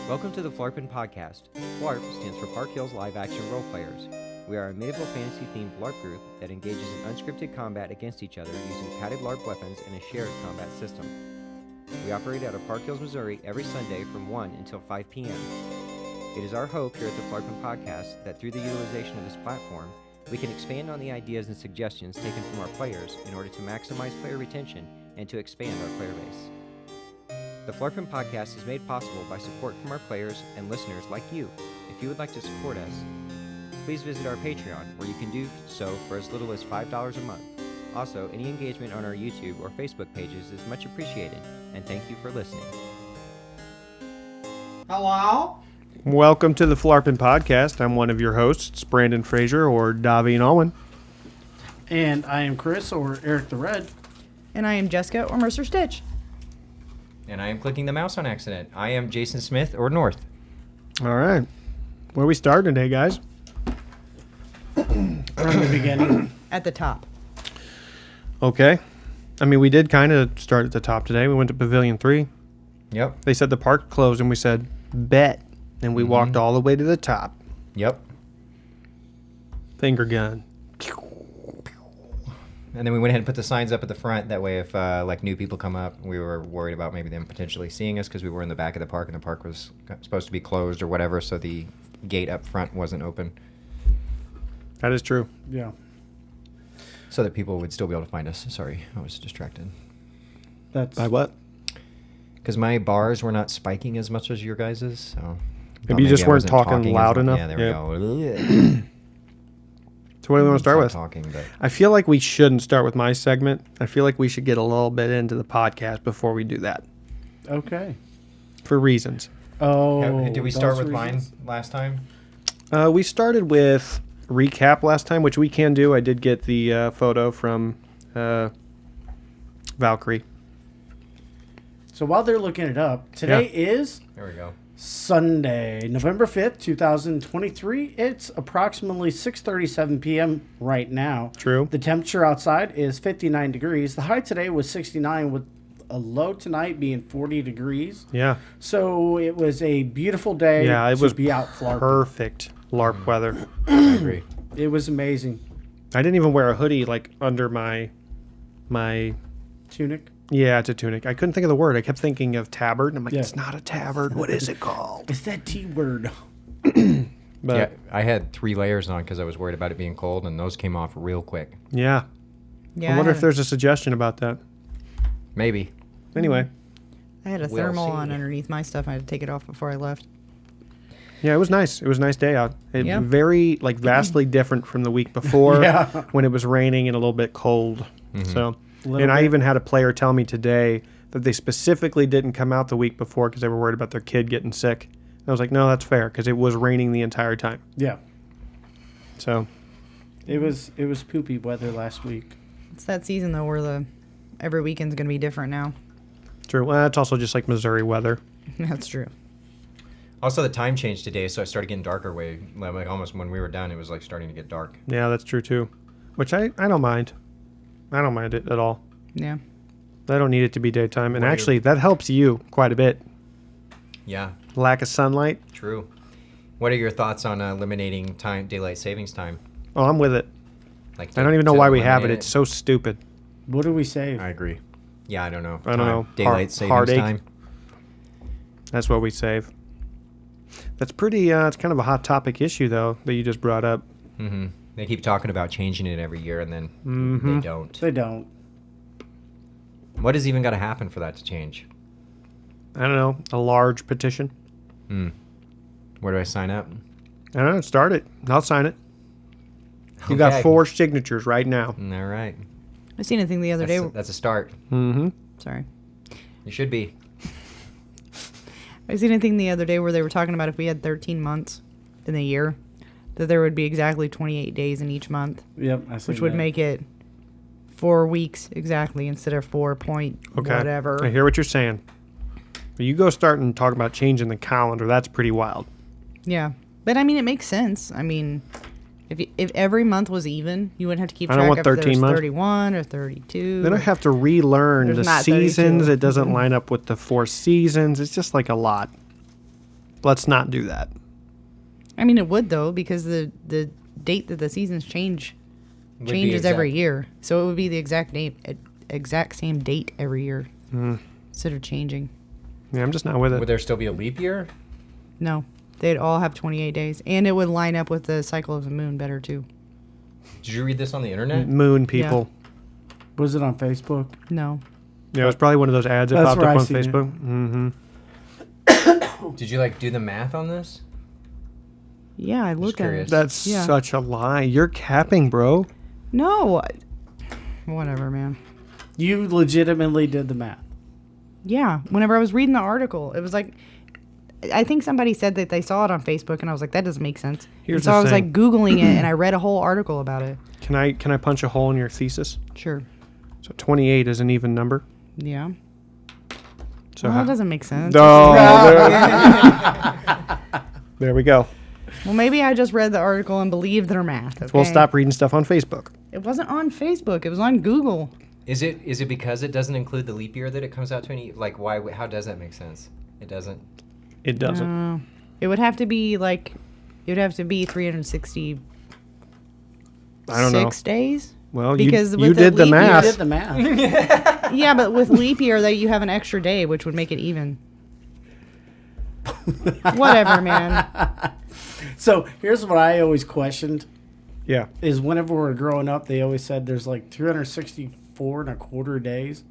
Welcome to the Phlarpin Podcast. Phlarp stands for Park Hills Live Action Role Players. We are a medieval fantasy-themed LARP group that engages in unscripted combat against each other using padded LARP weapons and a shared combat system. We operate out of Park Hills, Missouri every Sunday from 1 until 5 p.m. It is our hope here at the Phlarpin Podcast that through the utilization of this platform, we can expand on the ideas and suggestions taken from our players in order to maximize player retention and to expand our player base. The Phlarpin Podcast is made possible by support from our players and listeners like you. If you would like to support us, please visit our Patreon, where you can do so for as little as $5 a month. Also, any engagement on our YouTube or Facebook pages is much appreciated, and thank you for listening. Hello? Welcome to the Phlarpin Podcast. I'm one of your hosts, Brandon Fraser, or Daveen Alwyn. And I am Chris, or Erik the Red. And I am Jessica, or Mercer Stitch. And I am clicking the mouse on accident. I am Jason Smith, or North. All right. Where we starting today, guys? From the beginning. At the top. Okay. I mean, we did kind of start at the top today. We went to Pavilion 3. Yep. They said the park closed, and we said, bet. And we walked all the way to the top. Yep. Finger gun. And then we went ahead and put the signs up at the front. That way, if new people come up, we were worried about maybe them potentially seeing us because we were in the back of the park and the park was supposed to be closed or whatever, so the gate up front wasn't open. That is true. Yeah. So that people would still be able to find us. Sorry, I was distracted. That's By what? Because my bars were not spiking as much as your guys's, so... Maybe you just I weren't wasn't talking loud as enough? Yeah, there Yeah. we go. So what do we want to start with? Talking, but I feel like we shouldn't start with my segment. I feel like we should get a little bit into the podcast before we do that. okay. For reasons. Oh. did we start those with reasons? mine last time? We started with recap last time, which we can do. I did get the photo from Valkyrie. So while they're looking it up, today is There we go. Sunday, November 5th, 2023. It's approximately 6:37 p.m. right now. True. The temperature outside is 59 degrees. The high today was 69 with a low tonight being 40 degrees. Yeah. So it was a beautiful day Yeah, it to was be out Phlarping. perfect LARP weather. I agree. It was amazing. I didn't even wear a hoodie like under my Tunic. yeah, it's a tunic. I couldn't think of the word. I kept thinking of tabard, and I'm like, Yeah. it's not a tabard. What is it called? It's that T word. But Yeah, I had 3 layers on because I was worried about it being cold, and those came off real quick. yeah. Yeah, I wonder if there's a suggestion about that. Maybe. Anyway, I had a We'll thermal see. on underneath my stuff. I had to take it off before I left. yeah, it was nice. It was a nice day out. It Yeah. very vastly different from the week before Yeah. when it was raining and a little bit cold. So, Little and I bit. even had a player tell me today that they specifically didn't come out the week before because they were worried about their kid getting sick. And I was like, no, that's fair because it was raining the entire time. Yeah. So, It was poopy weather last week. It's that season, though, where every weekend's going to be different now. true. Well, it's also just like Missouri weather. That's true. Also, the time changed today, so it started getting darker like almost when we were done, it was like starting to get dark. Yeah, that's true too. Which I don't mind. I don't mind it at all. Yeah. I don't need it to be daytime. And What are actually, that helps you quite a bit. Yeah, Lack of sunlight. true. What are your thoughts on eliminating daylight savings time? Oh, I'm with it. Like I don't even know why we have it. eliminate It's so stupid. What do we save? I agree. Yeah, I don't know. I don't know. Daylight savings Heartache. time. That's what we save. That's pretty, it's kind of a hot topic issue, though, that you just brought up. Mm-hmm. They keep talking about changing it every year, and then they don't. They don't. What has even got to happen for that to change? I don't know. A large petition. Where do I sign up? I don't know. Start it. I'll sign it. You got Okay. 4 signatures right now. All right. I seen a thing the other day. That's a start. Mm-hmm. Sorry. You should be. I seen a thing the other day where they were talking about if we had 13 months in the year, that there would be exactly 28 days in each month, Yep. I seen which would that. make it 4 weeks exactly instead of 4 point Okay. whatever. I hear what you're saying. But you go start and talk about changing the calendar. That's pretty wild. Yeah. But I mean, it makes sense. I mean, if every month was even, you wouldn't have to keep I track don't want of if 13 there's months. 31 or 32. Then I have to relearn There's the not 32. seasons. It doesn't line up with the 4 seasons. It's just like a lot. let's not do that. I mean, it would though, because the date that the seasons changes every year, so it would be the exact same date every year instead of changing. Yeah, I'm just not with it. Would there still be a leap year? No, they'd all have 28 days, and it would line up with the cycle of the moon better too. Did you read this on the internet? Moon people. Was it on Facebook? No. Yeah, it was probably one of those ads that That's popped where up I on seen it. Facebook. Did you do the math on this? Yeah, I looked at curious. it. That's such a lie. You're capping, bro. No. Whatever, man. You legitimately did the math. Yeah. Whenever I was reading the article, it was like, I think somebody said that they saw it on Facebook, and I was like, that doesn't make sense. Here's And so the I was thing. Googling it, and I read a whole article about it. Can I punch a hole in your thesis? Sure. So 28 is an even number. Yeah. So Well, that doesn't make sense. There we go. Well, maybe I just read the article and believed their math. Okay? We'll stop reading stuff on Facebook. It wasn't on Facebook. It was on Google. Is it because it doesn't include the leap year that it comes out to why? How does that make sense? It doesn't. It doesn't. It would have to be it would have to be 366 I don't know. days. Well, Because you with did the leap year- You math. did the math. Yeah, but with leap year, that you have an extra day, which would make it even. Whatever, man. So here's what I always questioned Yeah. is whenever we were growing up, they always said there's 364 and a quarter days.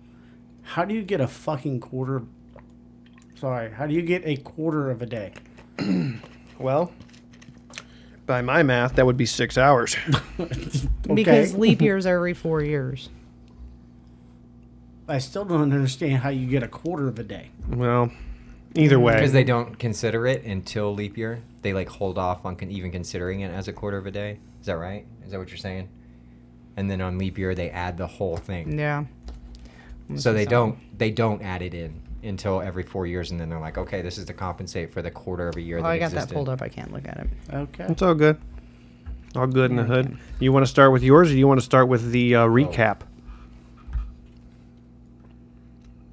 How do you get a fucking quarter? Sorry, how do you get a quarter of a day? Well, by my math, that would be 6 hours. Because leap years are every 4 years. I still don't understand how you get a quarter of a day. Well, either way. Because they don't consider it until leap year. They hold off on even considering it as a quarter of a day. Is that right? Is that what you're saying? And then on leap year they add the whole thing. Yeah. So they don't add it in until every 4 years, and then they're like, okay, this is to compensate for the quarter of a year. Oh, that I got existed. that pulled up. I can't look at it. Okay. It's all good. All good in the hood. You want to start with yours, or you want to start with the recap?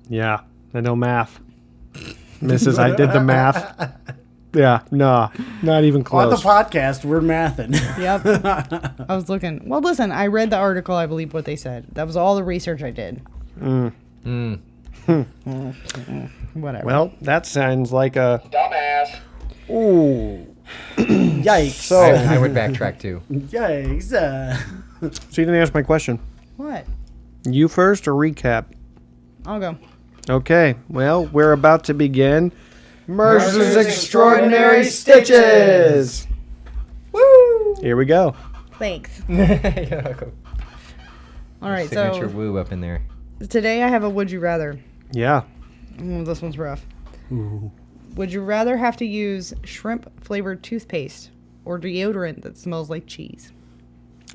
Yeah, I know math. Mrs. I did the math. Yeah, no, not even On the close. podcast, we're mathing. Yep. I was looking. Well, listen, I read the article. I believe what they said. That was all the research I did. Whatever. Well, that sounds like a dumbass. Ooh. Yikes. So, I would backtrack too. Yikes. so you didn't answer my question. What? You first or recap? I'll go. Okay, well, we're about to begin Mercer's Extraordinary Stitches. Woo! Here we go. Thanks. Yeah, All right, signature so woo up in there. today I have a would you rather. Yeah. This one's rough. Would you rather have to use shrimp flavored toothpaste or deodorant that smells like cheese?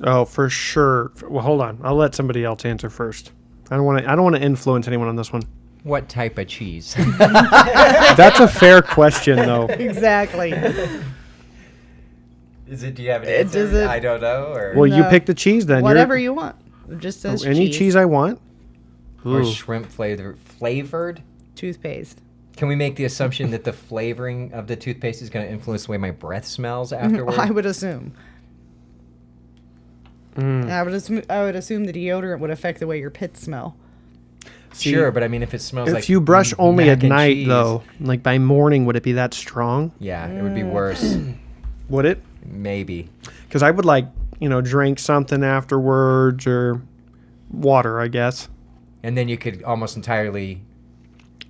Oh, for sure. Well, hold on. I'll let somebody else answer first. I don't want to influence anyone on this one. What type of cheese? That's a fair question, though. Exactly. Is it? Do you have an It answer? doesn't- I don't know. Or Well, you No. pick the cheese then. Whatever you want. It just says Any cheese I want. or Ooh. shrimp flavored. toothpaste. Can we make the assumption that the flavoring of the toothpaste is going to influence the way my breath smells afterwards? I would assume. And I would assume the deodorant would affect the way your pits smell. Sure, but I mean, if it smells like If you brush only mac at and night, cheese, though, like by morning, would it be that strong? yeah, it would be worse. Would it? Maybe. Because I would drink something afterwards or water, I guess. And then you could almost entirely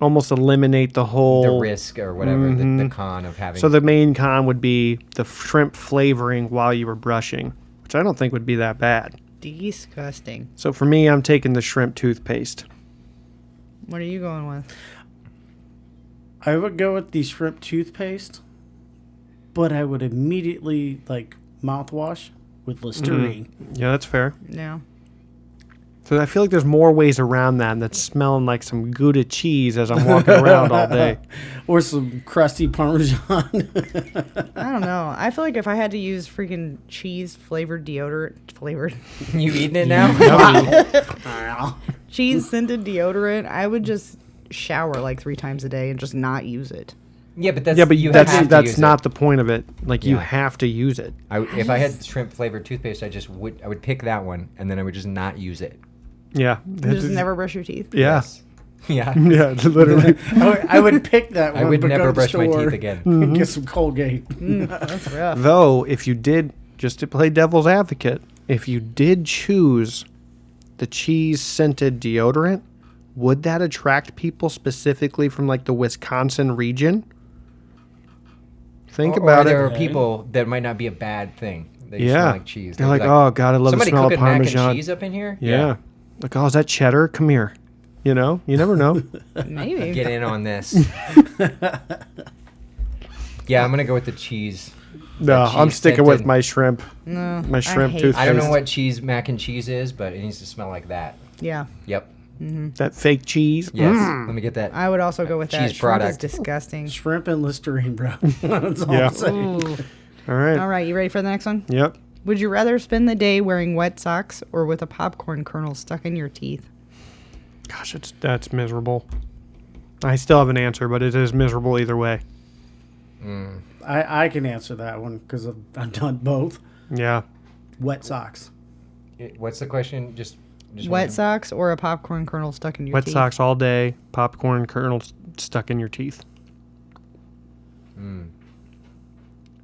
Almost eliminate the whole. the risk or whatever, the con of having. So the main con would be the shrimp flavoring while you were brushing, which I don't think would be that bad. Disgusting. So for me, I'm taking the shrimp toothpaste. What are you going with? I would go with the shrimp toothpaste, but I would immediately mouthwash with Listerine. Yeah, that's fair. Yeah. So I feel like there's more ways around that that's smelling like some Gouda cheese as I'm walking around all day. Or some crusty Parmesan. I don't know. I feel like if I had to use freaking cheese flavored deodorant, you eating it now? cheese scented deodorant, I would just shower 3 times a day and just not use it. Yeah, but that's Yeah, but you have to that's use not it. the point of it. Like you Yeah. have to use it. If I had shrimp flavored toothpaste, I would pick that one, and then I would just not use it. Yeah. You just never brush your teeth. Yeah. Yes. Yeah. Yeah, literally. I would pick that one. I would but go never to the brush my store teeth again. And get some Colgate. That's rough. Though, if you did, just to play devil's advocate, if you did choose the cheese scented deodorant, would that attract people specifically from like the Wisconsin region? Think Or about there it. are people that might not be a bad thing. They Yeah. smell like cheese. They're They'd like, be oh, God, I love the somebody smell of cooking mac and Parmesan. cheese up in here? Yeah. Like, oh, is that cheddar? Come here. You know, you never know. Maybe. Get in on this. Yeah, I'm gonna go with the cheese. No, cheese I'm sticking with scented- my shrimp. No. My shrimp I hate toothpaste. I don't know what cheese mac and cheese is, but it needs to smell like that. Yeah. Yep. That fake cheese. Yes. Mm. Let me get that. I would also go with that. Cheese Shrimp is product. disgusting. Shrimp and Listerine, bro. That's all Yeah. I'm saying. Ooh. All right. All right, you ready for the next one? Yep. Would you rather spend the day wearing wet socks or with a popcorn kernel stuck in your teeth? Gosh, that's miserable. I still have an answer, but it is miserable either way. I can answer that one because I've done both. Yeah. Wet socks. What's the question? Just Wet socks or a popcorn kernel stuck in your Wet teeth? socks all day, popcorn kernels stuck in your teeth.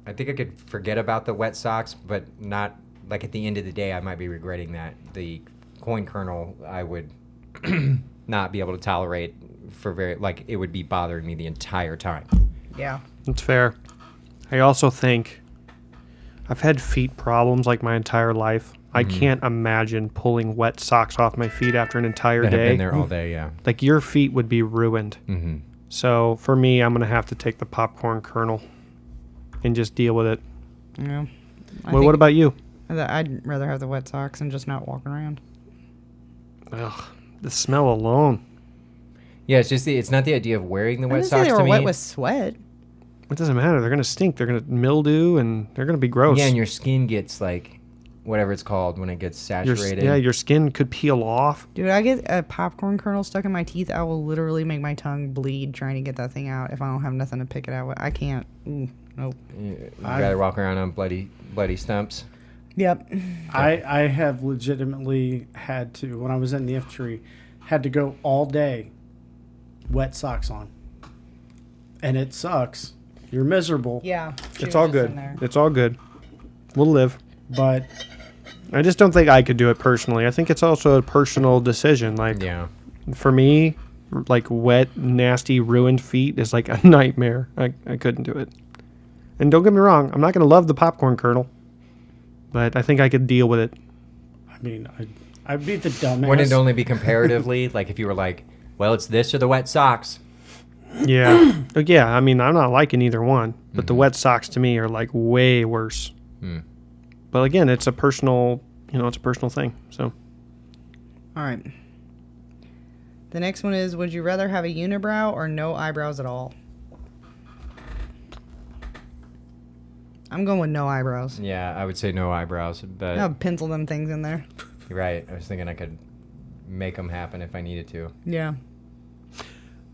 I think I could forget about the wet socks, but not like at the end of the day. I might be regretting that. The coin kernel, I would not be able to tolerate for it would be bothering me the entire time. Yeah. That's fair. I also think I've had feet problems like my entire life. I can't imagine pulling wet socks off my feet after an entire That have day. been there all day, yeah. Like your feet would be ruined. Mm-hmm. So for me, I'm gonna have to take the popcorn kernel and just deal with it. Yeah. What about you? I'd rather have the wet socks and just not walk around. Ugh, the smell alone. Yeah, it's not the idea of wearing the I wet didn't say socks they to were me. wet with sweat. It doesn't matter. They're gonna stink. They're gonna mildew and they're gonna be gross. Yeah, and your skin gets like whatever it's called when it gets saturated. your skin could peel off. Dude, I get a popcorn kernel stuck in my teeth. I will literally make my tongue bleed trying to get that thing out if I don't have nothing to pick it out with. I can't. Ooh, nope. You rather walk around on bloody stumps. Yep. I have legitimately had to, when I was in the infantry, had to go all day wet socks on. And it sucks. You're miserable. Yeah. It's all good. It's all good. We'll live. But I just don't think I could do it personally. I think it's also a personal decision. Like Yeah. for me, like wet, nasty, ruined feet is like a nightmare. I couldn't do it. And don't get me wrong, I'm not gonna love the popcorn kernel, but I think I could deal with it. I mean, I'd be the dumbass. Wouldn't it only be comparatively? Like if you were like, well, it's this or the wet socks. Yeah. Yeah, I mean, I'm not liking either one, but the wet socks to me are like way worse. But again, it's a personal thing. So, All right. The next one is, would you rather have a unibrow or no eyebrows at all? I'm going with no eyebrows. Yeah, I would say no eyebrows, but I'll pencil them things in there. you're right. I was thinking I could make them happen if I needed to. Yeah.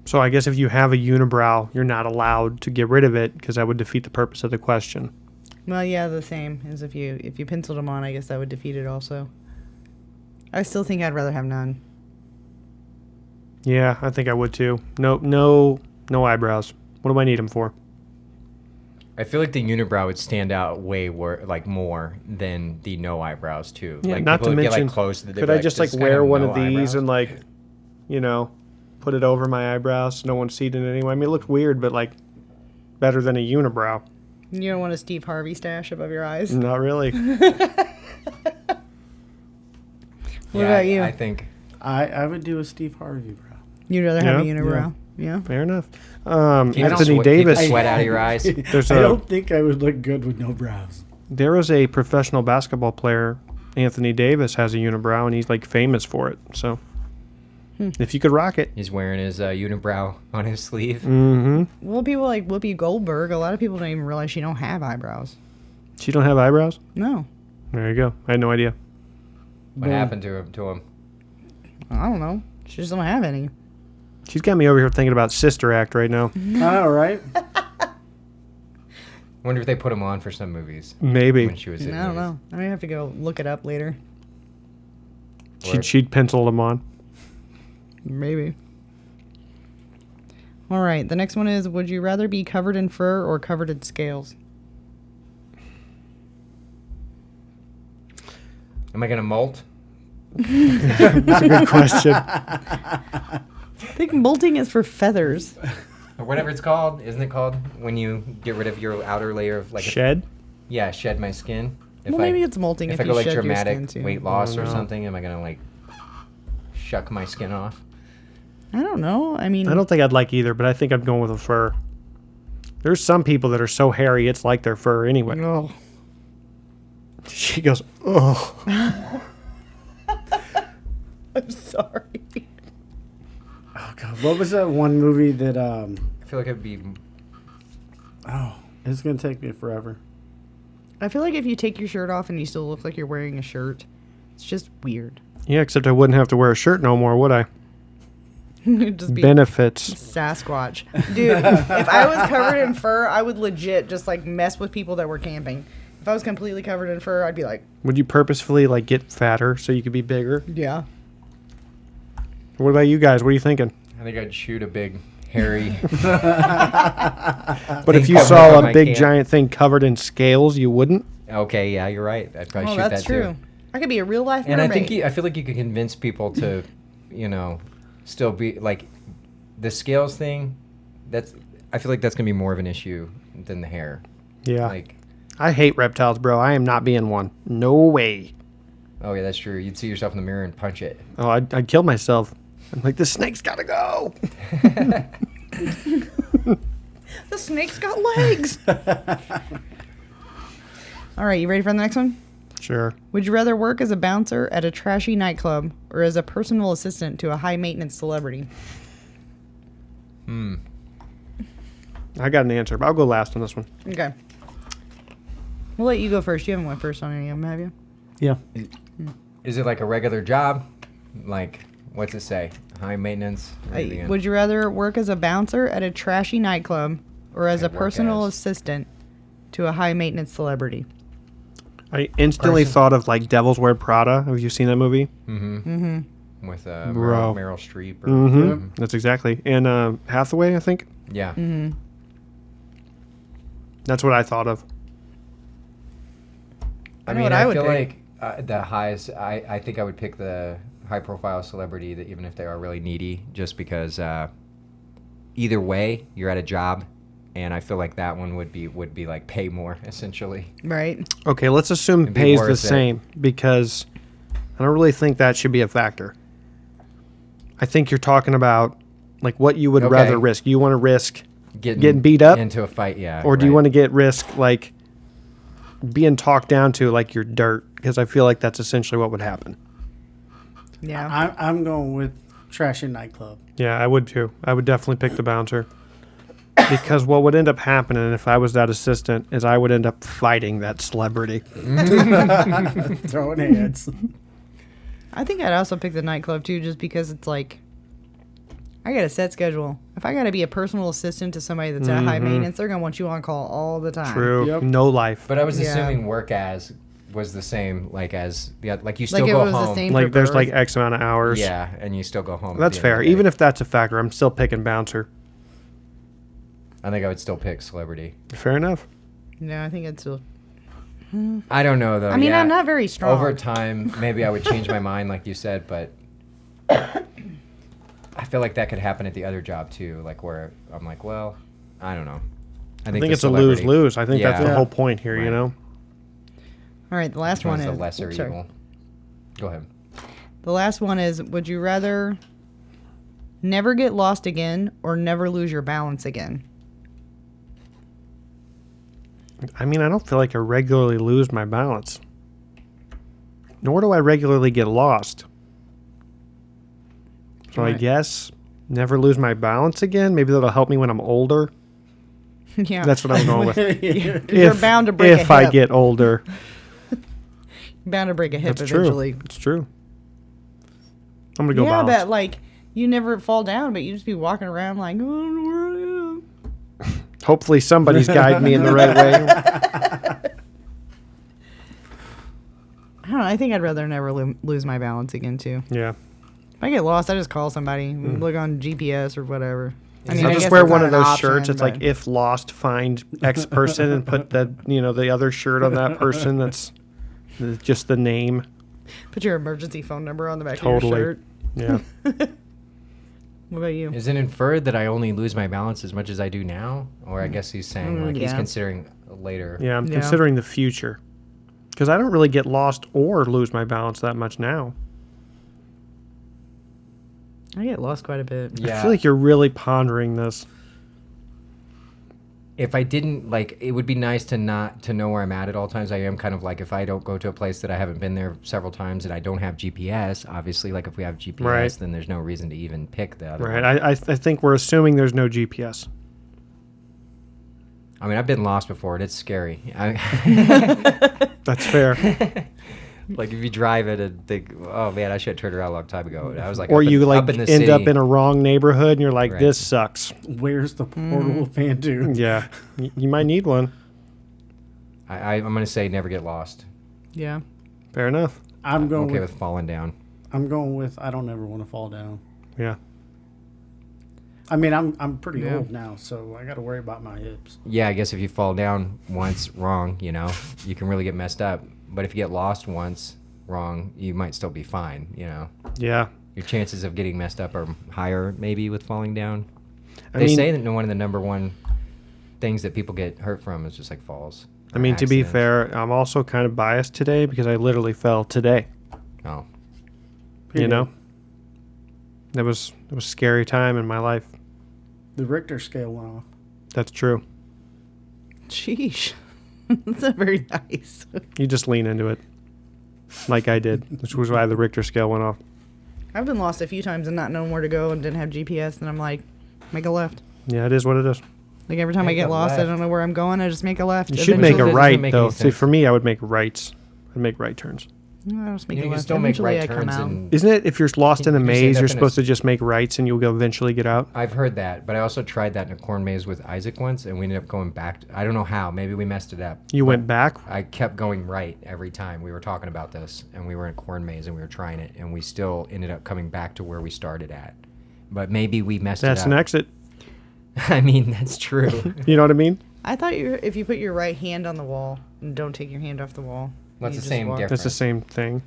so I guess if you have a unibrow, you're not allowed to get rid of it because that would defeat the purpose of the question. Well, yeah, the same as if you penciled them on. I guess that would defeat it also. I still think I'd rather have none. Yeah, I think I would too. No eyebrows. What do I need them for? I feel like the unibrow would stand out way more than the no eyebrows too. Yeah, like not people to would get mention, like close to the. could I just like "This guy wear have one no of these eyebrows?" and like, put it over my eyebrows so no one sees it anyway? I mean, it looks weird, but like better than a unibrow. You don't want a Steve Harvey stash above your eyes? Not really. What about you? I think I would do a Steve Harvey brow. You'd rather have a Yeah. unibrow? Yeah. Fair enough. keep Anthony keep Davis. the sweat out of your eyes. There's I a- don't think I would look good with no brows. There was a professional basketball player, Anthony Davis, has a unibrow, and he's like famous for it. So, if you could rock it, He's wearing his unibrow on his sleeve. mm-hmm. Well, people like Whoopi Goldberg, a lot of people don't even realize she don't have eyebrows. She don't have eyebrows. No. There you go. I had no idea. What happened to him? I don't know. She just don't have any. She's got me over here thinking about Sister Act right now. All right. I wonder if they put him on for some movies. Maybe. When she was in I don't movies. know. I have to go look it up later. She'd pencil them on. Maybe. All right. The next one is: would you rather be covered in fur or covered in scales? Am I gonna molt? That's a good question. I think molting is for feathers. Or whatever it's called. Isn't it called when you get rid of your outer layer of like Shed? Yeah, shed my skin. If Well, maybe it's molting if if I go you like shed your dramatic skin too. weight loss I or don't know. something, am I gonna like shuck my skin off? I don't know. I mean, I don't think I'd like either, but I think I'm going with a fur. There's some people that are so hairy, it's like their fur anyway. Oh. She goes, oh. I'm sorry. Oh God, what was that one movie that? I feel like it'd be. Oh, it's gonna take me forever. I feel like if you take your shirt off and you still look like you're wearing a shirt, it's just weird. Yeah, except I wouldn't have to wear a shirt no more, would I? It'd just be Benefits. Sasquatch. Dude, if I was covered in fur, I would legit just like mess with people that were camping. If I was completely covered in fur, I'd be like, Would you purposefully like get fatter so you could be bigger? yeah. What about you guys? What are you thinking? I think I'd shoot a big hairy. But if Thing you covered saw up a on my big camp. giant thing covered in scales, you wouldn't? Okay, yeah, you're right. I'd probably Oh, shoot that's that true. too. I could be a real life And I mermaid. think I feel like you could convince people to, still be like the scales thing. I feel like that's gonna be more of an issue than the hair. Yeah. Like, I hate reptiles, bro. I am not being one. No way. oh yeah, that's true. You'd see yourself in the mirror and punch it. Oh, I'd kill myself. I'm like, the snake's gotta go. The snake's got legs. All right, you ready for the next one? Sure. Would you rather work as a bouncer at a trashy nightclub or as a personal assistant to a high maintenance celebrity? I got an answer, but I'll go last on this one. Okay. We'll let you go first. You haven't went first on any of them, have you? Yeah. Is it like a regular job? Like, what's it say? High maintenance? Right at the end. Would you rather work as a bouncer at a trashy nightclub or as a I'd work personal as- assistant to a high maintenance celebrity? I instantly thought of like Devil's Wear Prada. Have you seen that movie? With Bro. Meryl Streep? Or, Mm-hmm. That's exactly. And Hathaway, I think. Yeah. That's what I thought of. I know mean, what I I would feel pick. like the highest. I think I would pick the high-profile celebrity, that even if they are really needy, just because either way, you're at a job, and I feel like that one would be like pay more essentially. Right. Okay, let's assume It'd be pays the worth it. same because I don't really think that should be a factor. I think you're talking about like what you would Okay. rather risk. You want to risk Getting beat up? into a fight, yeah. or do you right. want to get risk like being talked down to like you're dirt? Because I feel like that's essentially what would happen. Yeah. I'm going with trashy nightclub. Yeah, I would too. I would definitely pick the bouncer. Because what would end up happening if I was that assistant is I would end up fighting that celebrity. Throwing hands. I think I'd also pick the nightclub too, just because it's like I got a set schedule. If I got to be a personal assistant to somebody that's at high maintenance, they're gonna want you on call all the time. True. Yep. No life. But I was Yeah. assuming work as was the same, like as like you still Like it go was the home. same- Like for there's like birth. X amount of hours. Yeah, and you still go home. at That's the end of fair. the day. Even if that's a factor, I'm still picking bouncer. I think I would still pick celebrity. Fair enough. Yeah, I think it's still. I don't know though. I mean, yeah. I'm not very strong. Over time, maybe I would change my mind, like you said, but I feel like that could happen at the other job too, like where I'm like, well, I don't know. I the think it's a celebrity- lose-lose. I think that's the Yeah. whole point here, you Right. know? All right, the last Which one one's is the lesser oops, sorry. evil? Go ahead. The last one is: would you rather never get lost again or never lose your balance again? I mean, I don't feel like I regularly lose my balance. Nor do I regularly get lost. So I Right. guess never lose my balance again. Maybe that'll help me when I'm older. Yeah, That's what I'm going with. You're bound to break a if I hip. get older. bound to break a hip That's eventually. true. It's true. I'm gonna go Yeah, balance. but like you never fall down, but you just be walking around like, oh, where I am. Hopefully somebody's guiding me in the right way. I don't know. I think I'd rather never lose my balance again, too. Yeah. If I get lost, I just call somebody, look on GPS or whatever. I mean, I'll I just guess wear that's one not of an those option, shirts. It's like, but- if lost, find X person, and put the other shirt on that person. That's just the name. Put your emergency phone number on the back Totally. of your shirt. Yeah. What about you? Is it inferred that I only lose my balance as much as I do now? Or I guess he's saying, like, he's yeah. considering later. Yeah, I'm Yeah. considering the future. Because I don't really get lost or lose my balance that much now. I get lost quite a bit. Yeah. I feel like you're really pondering this. If I didn't, like, it would be nice to know where I'm at all times. I am kind of like, if I don't go to a place that I haven't been there several times and I don't have GPS, obviously, like, if we have GPS, Right. then there's no reason to even pick the other Right. one. I think we're assuming there's no GPS. I mean, I've been lost before, and it's scary. That's fair. Like, if you drive it and think, oh, man, I should have turned around a long time ago. And I was like, Or up in, you up like in the end city. up in a wrong neighborhood and you're like, Right. this sucks. Where's the portal of Pandu? Yeah. You might need one. I'm going to say never get lost. Yeah. Fair enough. I'm I'm going okay with, with falling down. I don't ever want to fall down. Yeah. I mean, I'm pretty Yeah. old now, so I got to worry about my hips. Yeah, I guess if you fall down once wrong, you can really get messed up. But if you get lost once wrong, you might still be fine, Yeah. Your chances of getting messed up are higher maybe with falling down. I They mean- say that one of the number one things that people get hurt from is just like falls. I or mean, to be accidents. fair, I'm also kind of biased today because I literally fell today. Oh, You know? It was a scary time in my life. The Richter scale went off. That's true. Sheesh. That's not very nice. You just lean into it. Like I did. Which was why the Richter scale went off. I've been lost a few times and not knowing where to go and didn't have GPS, and I'm like, make a left. Yeah, it is what it is. Like every time I Make get a lost, I left. don't know where I'm going. I just make a left. You should make a Eventually, that right, doesn't make though. any See, sense. for me, I would make rights. I'd make right turns. I'll just make you a can left. still make Eventually right I come turns. out. And Isn't it if you're lost in a You say maze, that you're in a supposed to just make rights and you'll go eventually get out? I've heard that, but I also tried that in a corn maze with Isaac once, and we ended up going back. I don't know how. Maybe we messed it up. You but went back? I kept going right every time. We were talking about this, and we were in a corn maze, and we were trying it, and we still ended up coming back to where we started at. But maybe we messed That's it an up. exit. I mean, that's true. You know what I mean? I thought if you put your right hand on the wall and don't take your hand off the wall. That's you the just same walk. difference. That's the same thing.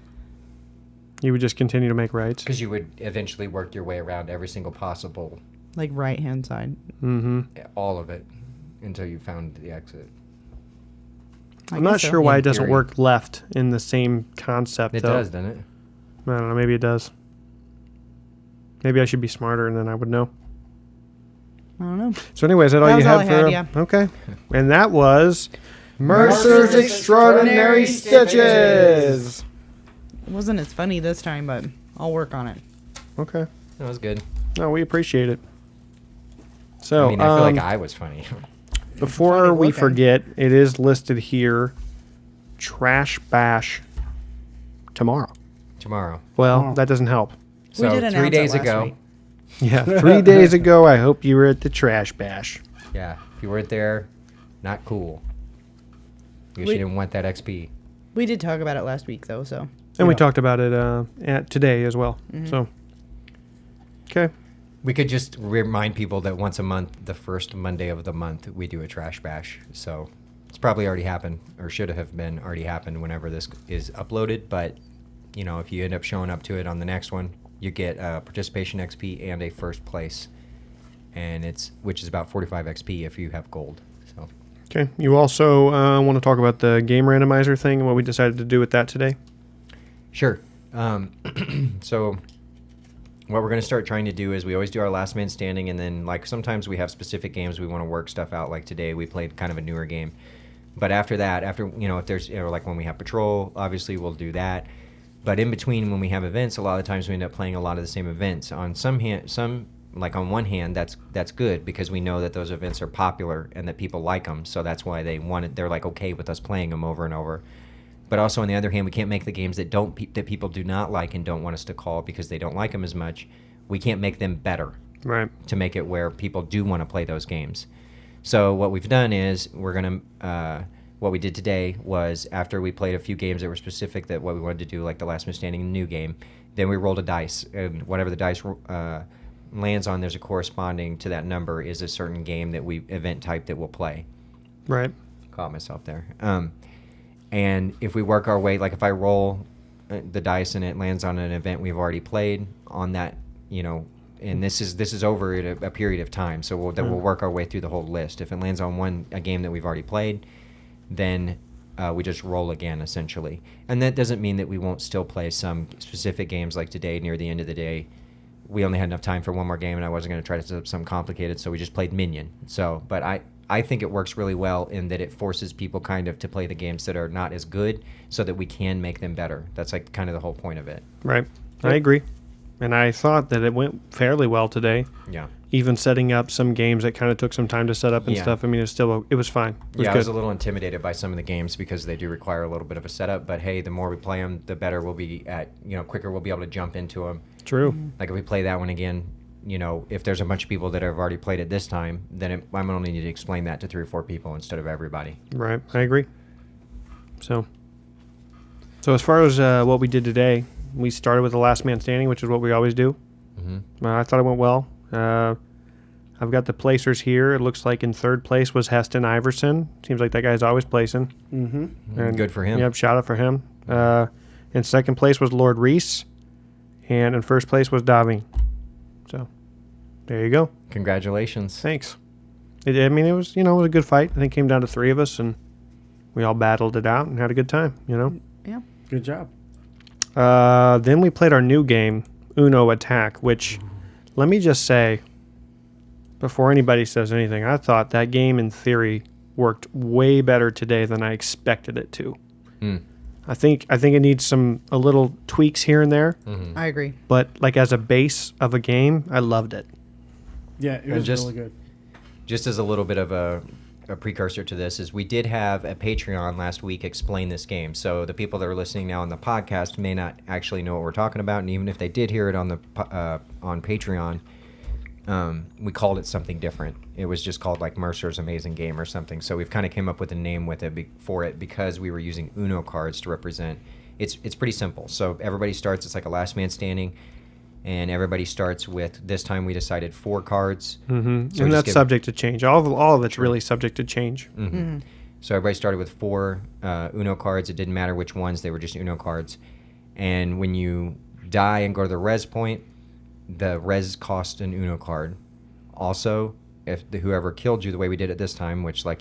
You would just continue to make rights. Because you would eventually work your way around every single possible, Like right hand side. Mm-hmm. all of it, until you found the exit. I I'm not guess so. sure why In it doesn't theory. work left in the same concept, It though. does, doesn't it? I don't know. Maybe it does. Maybe I should be smarter and then I would know. I don't know. So anyways, is that all That you was all have I for... had, yeah. Okay. And that was Mercer's Extraordinary Stitches. It wasn't as funny this time, but I'll work on it. Okay. That was good. No, we appreciate it. So, I mean, I feel like I was funny. before funny we looking. forget, it is listed here, Trash Bash tomorrow. Tomorrow. Well, Tomorrow. that doesn't help. So did announce 3 it days last ago. week. Yeah, 3 days ago, I hope you were at the Trash Bash. Yeah, if you weren't there, not cool. Because We- you didn't want that XP. We did talk about it last week, though, so. And we Yeah. talked about it at today as well. So, okay. We could just remind people that once a month, the first Monday of the month, we do a trash bash. So it's probably already happened, or should have been already happened whenever this is uploaded. But, if you end up showing up to it on the next one, you get participation XP and a first place. Which is about 45 XP if you have gold. So Okay. You also want to talk about the game randomizer thing and what we decided to do with that today? Sure. So what we're going to start trying to do is we always do our last man standing, and then sometimes we have specific games we want to work stuff out. Like today we played kind of a newer game. But after that, if there's like when we have patrol, obviously we'll do that. But in between when we have events, a lot of the times we end up playing a lot of the same events. On on one hand, that's good because we know that those events are popular and that people like them. So that's why they're okay with us playing them over and over. But also on the other hand, we can't make the games that that people do not like and don't want us to call because they don't like them as much. We can't make them better Right. to make it where people do want to play those games. So what we've done is what we did today was after we played a few games that were specific that what we wanted to do, like the last man standing new game, then we rolled a dice, and whatever the dice lands on, there's a corresponding to that number is a certain game that event type that we'll play. Right. Caught myself there. And if we work our way, like if I roll the dice and it lands on an event we've already played on that, and this is over a period of time, so we'll work our way through the whole list. If it lands on a game that we've already played, then we just roll again, essentially. And that doesn't mean that we won't still play some specific games like today. Near the end of the day, we only had enough time for one more game, and I wasn't going to try to set up something complicated, so we just played Minion. But I think it works really well in that it forces people kind of to play the games that are not as good so that we can make them better. That's like kind of the whole point of it. Right. I agree. And I thought that it went fairly well today. Yeah. Even setting up some games that kind of took some time to set up and stuff. I mean, it was fine. It was I good. was a little intimidated by some of the games because they do require a little bit of a setup. But hey, the more we play them, the better we'll be at, quicker we'll be able to jump into them. True. Like if we play that one again, if there's a bunch of people that have already played it this time, then I'm only need to explain that to 3 or 4 people instead of everybody. Right. I agree. So as far as what we did today, we started with the last man standing, which is what we always do. Mm-hmm. I thought it went well. I've got the placers here. It looks like in third place was Heston Iverson. Seems like that guy's always placing. Mm-hmm. And good for him. Yep, shout out for him. In second place was Lord Reese. And in first place was Daveen. So, there you go. Congratulations. Thanks. It was, it was a good fight. I think it came down to 3 of us, and we all battled it out and had a good time, Yeah. Good job. Then we played our new game, Uno Attack, which, let me just say, before anybody says anything, I thought that game in theory worked way better today than I expected it to. I think it needs a little tweaks here and there. Mm-hmm. I agree. But like as a base of a game, I loved it. Yeah, it was really good. Just as a little bit of a precursor to this is we did have a Patreon last week explain this game. So the people that are listening now on the podcast may not actually know what we're talking about, and even if they did hear it on Patreon, we called it something different. It was just called like Mercer's Amazing Game or something. So we've kind of came up with a name for it because we were using Uno cards to represent. It's pretty simple. So everybody starts. It's like a last man standing, and everybody starts with, this time we decided 4 cards. Mm-hmm. So and that's subject to change. All of it's really subject to change. Mm-hmm. Mm-hmm. So everybody started with 4 Uno cards. It didn't matter which ones. They were just Uno cards. And when you die and go to the res point, the res cost an Uno card. Also, if whoever killed you the way we did it this time, which like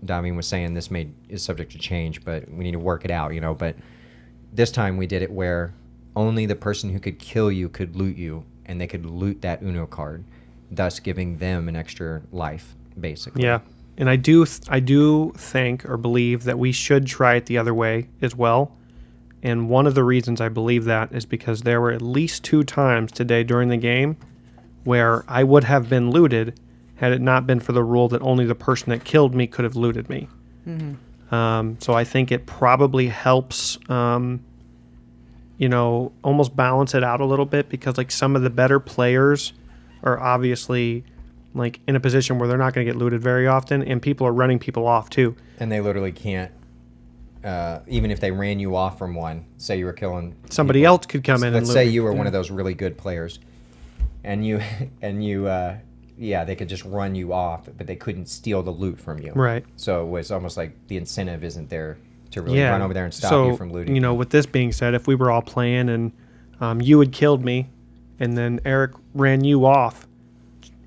Daveen was saying, this is subject to change, but we need to work it out, But this time we did it where only the person who could kill you could loot you, and they could loot that Uno card, thus giving them an extra life, basically. Yeah, and I do think or believe that we should try it the other way as well. And one of the reasons I believe that is because there were at least 2 times today during the game where I would have been looted had it not been for the rule that only the person that killed me could have looted me. Mm-hmm. So I think it probably helps, almost balance it out a little bit, because like some of the better players are obviously like in a position where they're not going to get looted very often, and people are running people off too. And they literally can't. Even if they ran you off from one, say you were killing somebody people, else could come in. Let's and say loot you were one of those really good players, and you, they could just run you off, but they couldn't steal the loot from you. Right. So it was almost like the incentive isn't there to really run over there and stop you from looting. With this being said, if we were all playing and you had killed me, and then Erik ran you off,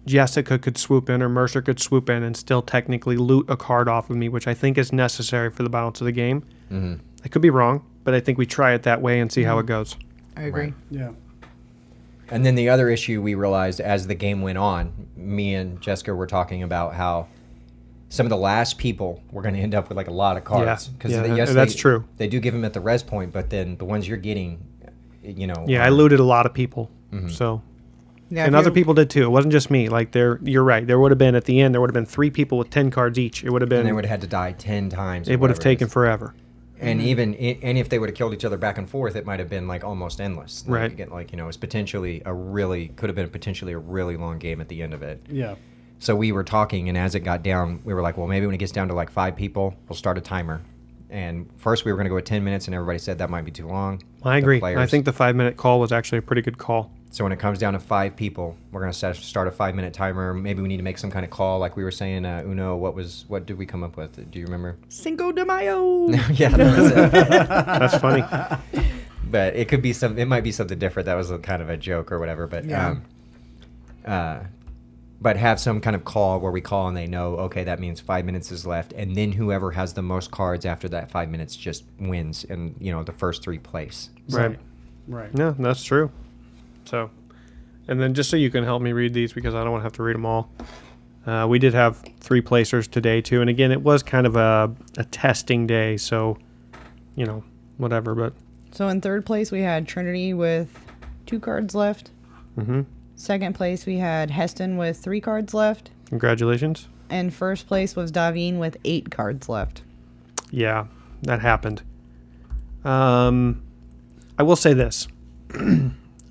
Jessica could swoop in or Mercer could swoop in and still technically loot a card off of me, which I think is necessary for the balance of the game. Mm-hmm. I could be wrong, but I think we try it that way and see how it goes. I agree. Right. Yeah. And then the other issue we realized as the game went on, me and Jessica were talking about how some of the last people were going to end up with like a lot of cards. Yeah, that's true. They do give them at the res point, but then the ones you're getting, Yeah, I looted a lot of people, so... Yeah, and other people did too. It wasn't just me. Like you're right. There would have been at the end. There would have been 3 people with 10 cards each. It would have been. And they would have had to die 10 times. It would have taken forever. And and if they would have killed each other back and forth, it might have been like almost endless. Right. It's potentially could have been potentially a really long game at the end of it. Yeah. So we were talking, and as it got down, we were like, well, maybe when it gets down to like 5 people, we'll start a timer. And first we were going to go at 10 minutes, and everybody said that might be too long. I agree. I think the 5-minute call was actually a pretty good call. So when it comes down to 5 people, we're going to start a 5-minute timer. Maybe we need to make some kind of call, like we were saying. Uno, what did we come up with? Do you remember? Cinco de Mayo. Yeah, that was it. That's funny. But it could be it might be something different. That was kind of a joke or whatever. But but have some kind of call where we call and they know, okay, that means 5 minutes is left, and then whoever has the most cards after that 5 minutes just wins, and the first 3 place. Right. Yeah, that's true. So, and then just so you can help me read these, because I don't want to have to read them all. We did have 3 placers today too, and again, it was kind of a testing day, so whatever. But So in third place we had Trinity with 2 cards left. mm-hmm. Second place we had Heston with 3 cards left. Congratulations. And first place was Daveen with 8 cards left. Yeah, that happened. I will say this.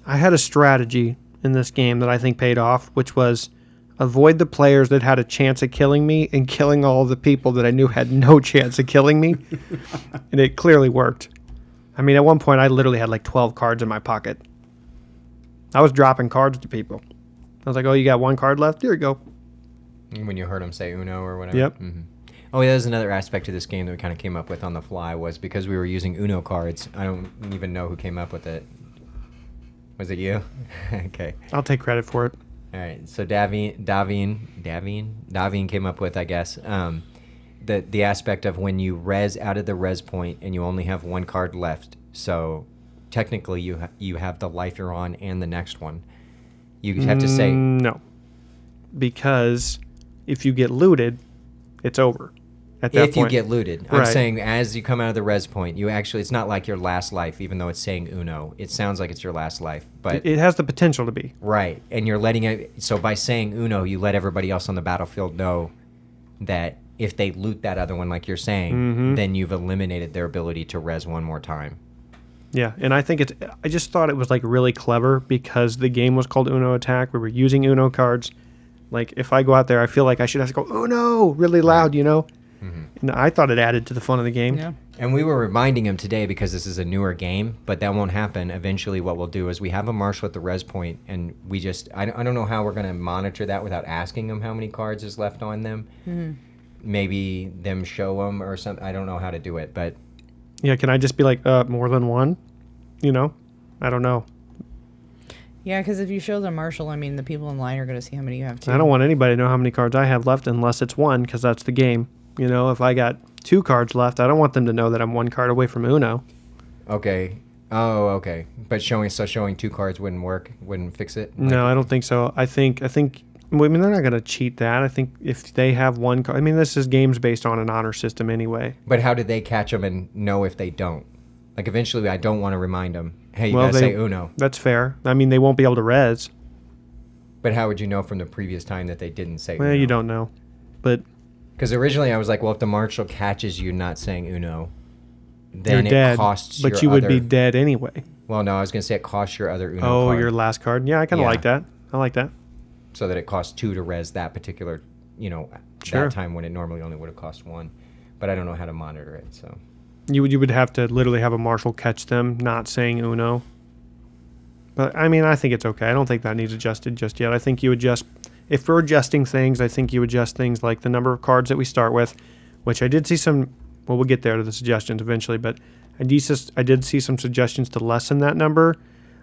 I had a strategy in this game that I think paid off, which was avoid the players that had a chance of killing me and killing all the people that I knew had no chance of killing me. And it clearly worked. I mean, at one point, I literally had like 12 cards in my pocket. I was dropping cards to people. I was like, oh, you got 1 card left? Here you go. When you heard them say Uno or whatever? Yep. Mm-hmm. Oh, yeah, there's another aspect to this game that we kind of came up with on the fly, was because we were using Uno cards. I don't even know who came up with it. Was it you? Okay. I'll take credit for it. All right. So Daveen came up with, I guess, the aspect of when you res out of the res point and you only have 1 card left. So technically you have the life you're on and the next one. You have to say no, because if you get looted, it's over. At that if point. you get looted. I'm saying as you come out of the res point, it's not like your last life, even though it's saying Uno. It sounds like it's your last life, but it has the potential to be. Right, and you're letting it. So by saying Uno, you let everybody else on the battlefield know that if they loot that other one, like you're saying, then you've eliminated their ability to res one more time. Yeah, and I think I just thought it was like really clever because the game was called Uno Attack. We were using Uno cards. Like if I go out there, I feel like I should have to go Uno really loud, And I thought it added to the fun of the game. Yeah. And we were reminding him today because this is a newer game, but that won't happen. Eventually what we'll do is we have a marshal at the res point, and we just, I don't know how we're going to monitor that without asking them how many cards is left on them. Mm-hmm. Maybe them show them or something. I don't know how to do it, but. Yeah, can I just be like, more than 1? I don't know. Yeah, because if you show the marshal, I mean, the people in line are going to see how many you have too. I don't want anybody to know how many cards I have left unless it's 1, because that's the game. If I got 2 cards left, I don't want them to know that I'm 1 card away from Uno. Okay. Oh, okay. But showing 2 cards wouldn't fix it? No, I don't think so. I think they're not going to cheat that. I think if they have 1 card, this is games based on an honor system anyway. But how did they catch them and know if they don't? Like eventually I don't want to remind them, hey, you got to say Uno. That's fair. They won't be able to res. But how would you know from the previous time that they didn't say Uno? Well, you don't know. But because originally I was like, well, if the marshal catches you not saying Uno, then you're dead, costs but you would be dead anyway. Well, no, I was going to say it costs your other Uno card. Oh, your last card. Yeah, I kind of like that. I like that. So that it costs 2 to res that particular, that time when it normally only would have cost 1. But I don't know how to monitor it, so. You would have to literally have a marshal catch them not saying Uno. But, I think it's okay. I don't think that needs adjusted just yet. I think you adjust... If we're adjusting things, I think you adjust things like the number of cards that we start with, which I did see some... Well, we'll get there to the suggestions eventually, but I did see some suggestions to lessen that number.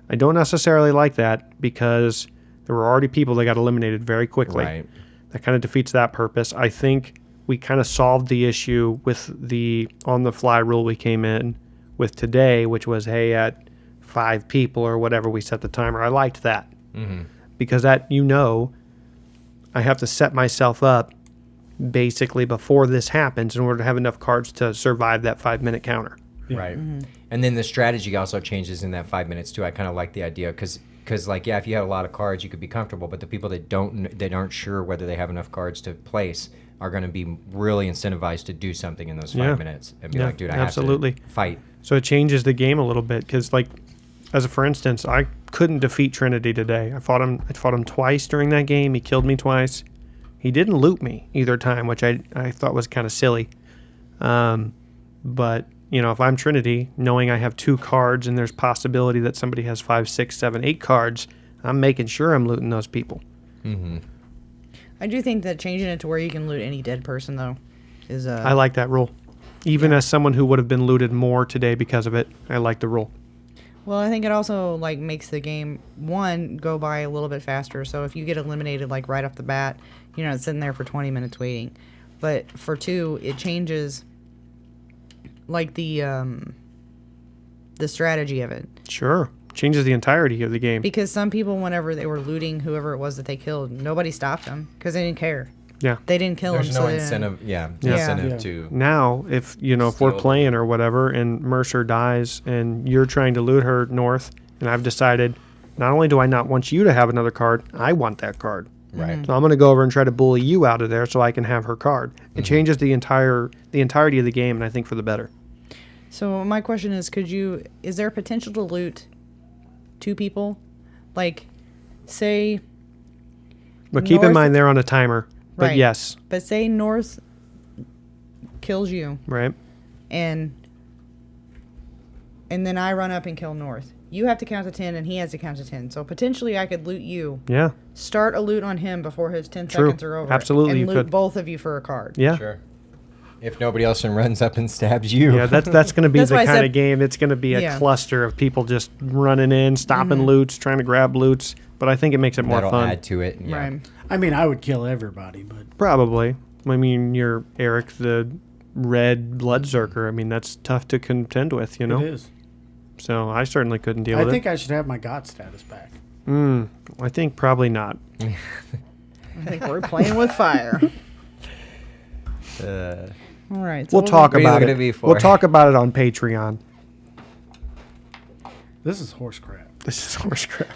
I don't necessarily like that because there were already people that got eliminated very quickly. Right. That kind of defeats that purpose. I think we kind of solved the issue with the on-the-fly rule we came in with today, which was, hey, at 5 people or whatever we set the timer. I liked that. Mm-hmm. Because that, I have to set myself up basically before this happens in order to have enough cards to survive that 5-minute counter. Right. Mm-hmm. And then the strategy also changes in that 5 minutes too. I kind of like the idea because if you have a lot of cards, you could be comfortable, but the people that aren't sure whether they have enough cards to place are going to be really incentivized to do something in those 5 minutes and be like, dude, I have to fight. So it changes the game a little bit because, for instance, I couldn't defeat Trinity today. I fought him twice during that game. He killed me twice. He didn't loot me either time, which I thought was kind of silly. But, you know, if I'm Trinity, knowing I have 2 cards and there's possibility that somebody has 5, 6, 7, 8 cards, I'm making sure I'm looting those people. Mm-hmm. I do think that changing it to where you can loot any dead person, though, is... I like that rule. Even as someone who would have been looted more today because of it, I like the rule. Well, I think it also, like, makes the game, one, go by a little bit faster. So if you get eliminated, like, right off the bat, you're not sitting there for 20 minutes waiting. But for 2, it changes, like, the strategy of it. Sure. Changes the entirety of the game. Because some people, whenever they were looting whoever it was that they killed, nobody stopped them because they didn't care. Yeah. They didn't kill There's him. no So they incentive. Yeah. Yeah. Incentive Yeah. to. Now, if we're playing or whatever, and Mercer dies, and you're trying to loot her north, and I've decided, not only do I not want you to have another card, I want that card. Right. So I'm going to go over and try to bully you out of there so I can have her card. It changes the entirety of the game, and I think for the better. So my question is, is there potential to loot 2 people? Like, say... But keep in North- mind they're on a timer. But Right. yes, But say North kills you, right? and then I run up and kill North. You have to count to 10, and he has to count to 10. So potentially I could loot you. Yeah, Start a loot on him before his 10 True. seconds are over. Absolutely, And you loot could. both of you for a card. yeah. Sure. If nobody else runs up and stabs you. Yeah, that's going to be That's the why I kind said- of game. It's going to be a Yeah. cluster of people just running in, stopping loots, trying to grab loots. But I think it makes it more That'll fun. add to it. Yeah. Right. I mean, I would kill everybody, but Probably. I mean, you're Erik, the red bloodsucker. I mean, that's tough to contend with, you know? it is. So I certainly couldn't deal I with think I should have my God status back. it. I think probably not. I think we're playing with fire. Uh, All right. We'll what talk What are you about looking it. at me for? We'll talk about it on Patreon. This is horse crap. This is horse crap.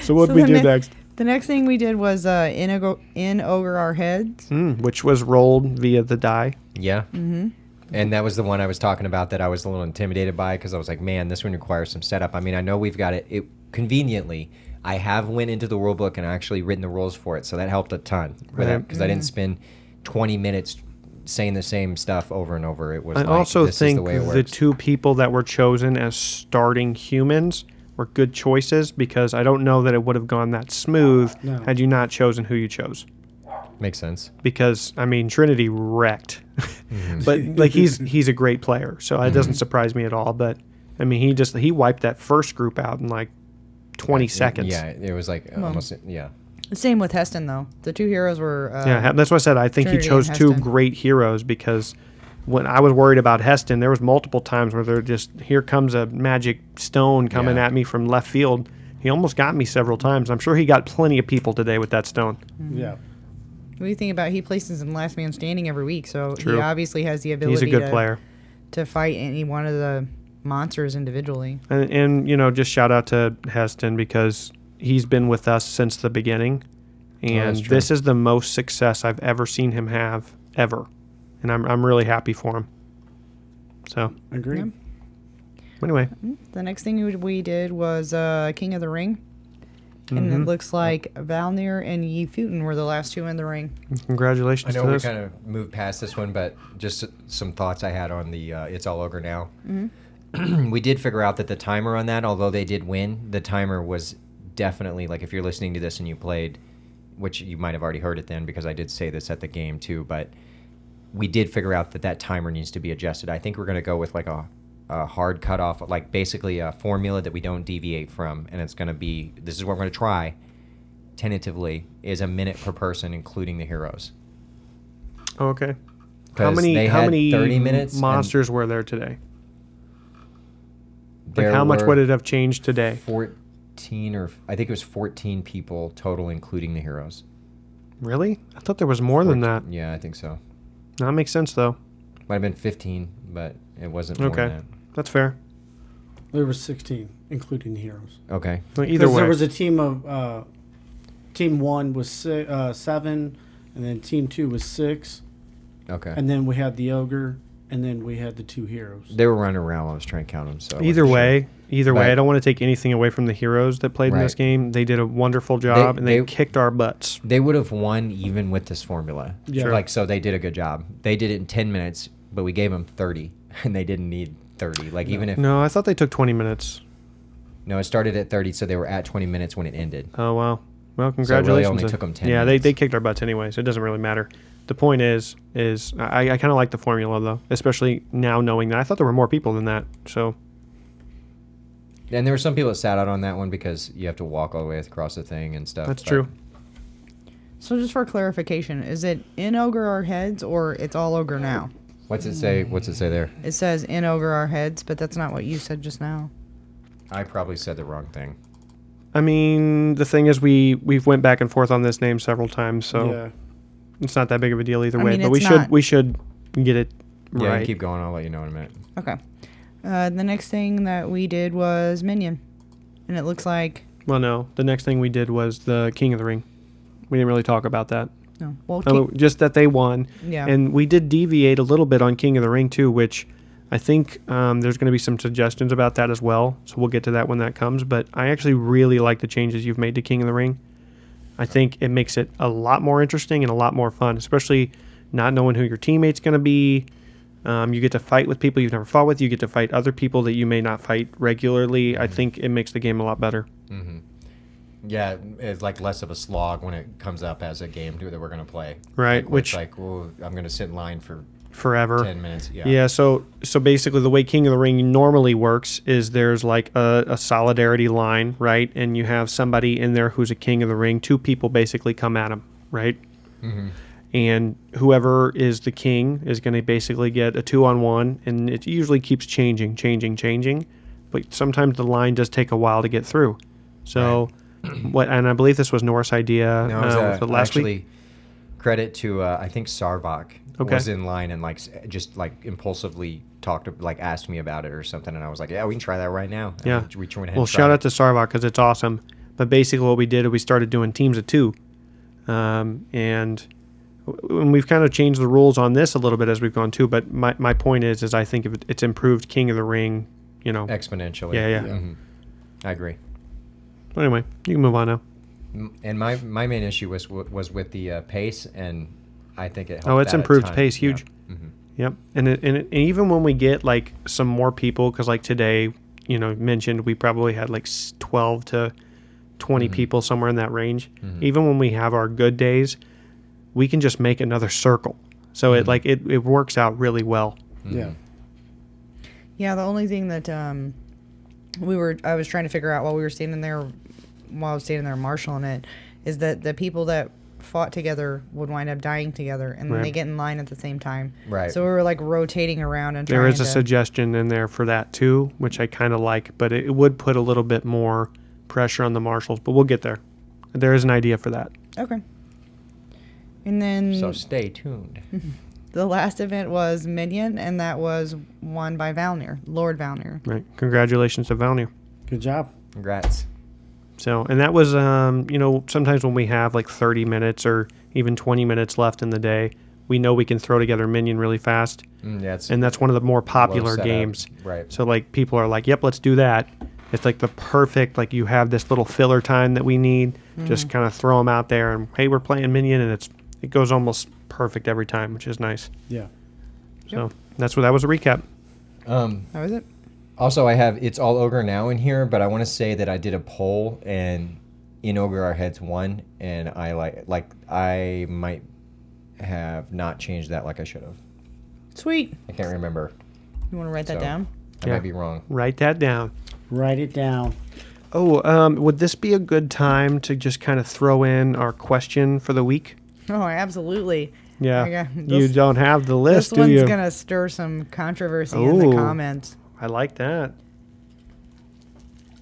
So what So did we the do ne- next? The next thing we did was in ogre our heads. Which was rolled via the die. yeah. Mm-hmm. And that was the one I was talking about that I was a little intimidated by because I was like, man, this one requires some setup. I mean, I know we've got it conveniently. I have went into the rule book and actually written the rules for it, so that helped a ton. Right. Because I didn't spend 20 minutes saying the same stuff over and over. It was I like, also this think is the way it the works. 2 people that were chosen as starting humans were good choices because I don't know that it would have gone that smooth No. had you not chosen who you chose. Makes sense. Because I mean Trinity wrecked, Mm-hmm. but like he's a great player, so it doesn't surprise me at all. But I mean he wiped that first group out in like 20 seconds. Yeah, it was like almost, yeah. Same with Heston, though. The 2 heroes were... Yeah, that's what I said. I think Trinity he chose and 2 Heston. great heroes because when I was worried about Heston, there was multiple times where they're just, here comes a magic stone coming Yeah. at me from left field. He almost got me several times. I'm sure he got plenty of people today with that stone. Yeah. What do you think about he places in last man standing every week, so True. he obviously has the ability He's a good player. to fight any one of the monsters individually. And, you know, just shout out to Heston because he's been with us since the beginning. And that's true. this is the most success I've ever seen him have, ever. And I'm really happy for him. So, Agreed. Yeah. anyway. The next thing we did was King of the Ring. And Mm-hmm. it looks like Valnir and Yi Futin were the last 2 in the ring. Congratulations I know to we those. kind of moved past this one, but just some thoughts I had on the It's All Ogre Now. We did figure out that the timer on that, although they did win, the timer was definitely, like if you're listening to this and you played, which you might have already heard it then because I did say this at the game too, but we did figure out that timer needs to be adjusted. I think we're going to go with like a hard cutoff, like basically a formula that we don't deviate from, and it's going to be, this is what we're going to try, tentatively, is a minute per person, including the heroes. Oh, okay. 'Cause they How had many 30 minutes and monsters were there today? Like There how much were would it have changed today? 14 or I think it was 14 people total, including the heroes. Really? I thought there was more than that. Yeah, I think so. That makes sense though. Might have been 15, but it wasn't more Okay. than That's fair. There were 16, including the heroes. that. Okay. Well, either Because way. there was a team of team 1 was 7, and then team 2 was 6, Okay. and then we had the ogre, and then we had the 2 heroes. They were running around while I was trying to count them. So Either way, But- I don't want to take anything away from the heroes that played in this Right. game. They did a wonderful job, and they they- kicked our butts. they would have won even with this formula. Yeah. Sure. Like, so they did a good job. They did it in 10 minutes, but we gave them 30, and they didn't need 30. Like, even if... No, I thought they took 20 minutes. No, it started at 30, so they were at 20 minutes when it ended. Oh, wow. Well, So it congratulations. really only took them 10 Yeah, minutes. they kicked our butts anyway, so it doesn't really matter. The point is I kind of like the formula, though, especially now knowing that. I thought there were more people than that, so... And there were some people that sat out on that one because you have to walk all the way across the thing and stuff. That's but- true. So just for clarification, is it in Ogre Our Heads or it's all Ogre now? What's it say? What's it say there? It says in Ogre Our Heads, but that's not what you said just now. I probably said the wrong thing. I mean, the thing is we've went back and forth on this name several times, so Yeah. it's not that big of a deal either I way. mean, But we it's should not- we should get it Yeah, right. and keep going. I'll let you know in a minute. Okay. The next thing that we did was Minion. And it looks like... Well, no. The next thing we did was the King of the Ring. We didn't really talk about that. No. Well, Just that they won. yeah. And we did deviate a little bit on King of the Ring, too, which I think there's going to be some suggestions about that as well. So we'll get to that when that comes. But I actually really like the changes you've made to King of the Ring. I think it makes it a lot more interesting and a lot more fun, especially not knowing who your teammate's going to be. You get to fight with people you've never fought with. You get to fight other people that you may not fight regularly. I think it makes the game a lot better. Mm-hmm. Yeah, it's like less of a slog when it comes up as a game that we're going to play. Right, Like, which- it's like, well, I'm going to sit in line for Forever. 10 minutes. Yeah. Yeah, so basically the way King of the Ring normally works is there's like a solidarity line, right? And you have somebody in there who's a King of the Ring. 2 people basically come at him, right? Mm-hmm. And whoever is the king is going to basically get a 2-on-1, and it usually keeps changing. But sometimes the line does take a while to get through. So, and I believe this was North's idea No, was it last actually, week. credit to I think Sarvok Okay. was in line and just impulsively asked me about it or something, and I was like, yeah, we can try that right now. And Yeah. we went ahead Well, and shout tried out to Sarvok because it's awesome. But basically what we did is we started doing teams of 2. And we've kind of changed the rules on this a little bit as we've gone too. But my point is I think it's improved King of the Ring, exponentially. Yeah. Mhm. I agree. But anyway, you can move on now. And my main issue was with the pace, and I think it helped. Oh, it's that a improved ton. pace, huge. Yeah. Mhm. Yep. And even when we get like some more people, because like today, mentioned we probably had like 12 to 20 people, somewhere in that range. Even when we have our good days, we can just make another circle. So it works out really well. Yeah. Yeah, the only thing that I was trying to figure out while I was standing there marshalling it, is that the people that fought together would wind up dying together, and then Right. they get in line at the same time. Right. So we were like rotating around and There trying is a to... suggestion in there for that too, which I kind of like, but it would put a little bit more pressure on the marshals, but we'll get there. There is an idea for that. Okay. And then So stay tuned. the last event was Minion, and that was won by Valnir, Lord Valnir. Right. Congratulations to Valnir. Good job. Congrats. So, and that was, sometimes when we have like 30 minutes or even 20 minutes left in the day, we know we can throw together Minion really fast. And that's one of the more popular set up. games. Right. So like people are like, yep, let's do that. It's like the perfect, like you have this little filler time that we need. Just kind of throw them out there and, hey, we're playing Minion, and it goes almost perfect every time, which is nice. Yeah. So that was a recap. How was it? Also, I have It's All Ogre Now in here, but I want to say that I did a poll, and In Ogre Our Heads won, and I might have not changed that like I should have. Sweet. I can't remember. You want to write that So, down? I might be wrong. Write that down. Write it down. Oh, would this be a good time to just kind of throw in our question for the week? Oh, absolutely. Yeah. Okay, You this- don't have the list, This do one's you? going to stir some controversy in the Ooh. comments. I like that.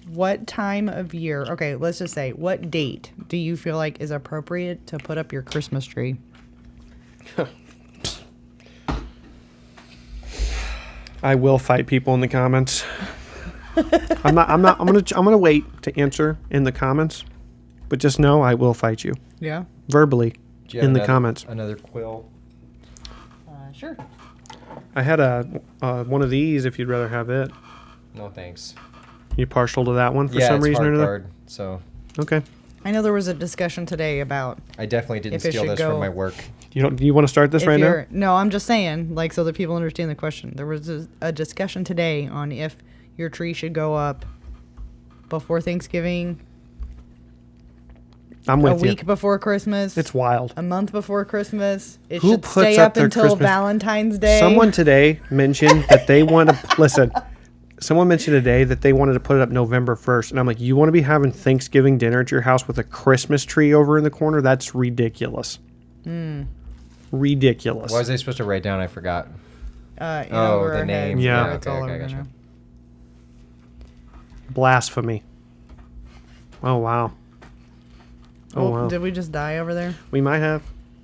What time of year, okay, let's just say, what date do you feel like is appropriate to put up your Christmas tree? I will fight people in the comments. I'm gonna wait to answer in the comments, but just know I will fight you Yeah? verbally Do you have in the another- comments. Another quill. Sure. I had a one of these if you'd rather have it. No thanks. You partial to that one for Yeah, some it's reason or hard another? card, so Okay. I know there was a discussion today about I definitely didn't If it steal should this go- from my work. Do you want to start this if right now? you're. No, I'm just saying, like, so that people understand the question. There was a discussion today on if your tree should go up before Thanksgiving, I'm a with you. week before Christmas, It's wild. a month before Christmas. It Who should puts stay up up their until Christmas- Valentine's Day. Someone today mentioned that they want to listen. Someone mentioned today that they wanted to put it up November 1st, and I'm like, you want to be having Thanksgiving dinner at your house with a Christmas tree over in the corner? That's ridiculous. Ridiculous. What was I supposed to write down? I forgot. In Oh, over the our name. heads. Yeah. It's Okay, all okay, over gotcha. now. Blasphemy. Oh wow. Oh wow. Did we just die over there? We might have.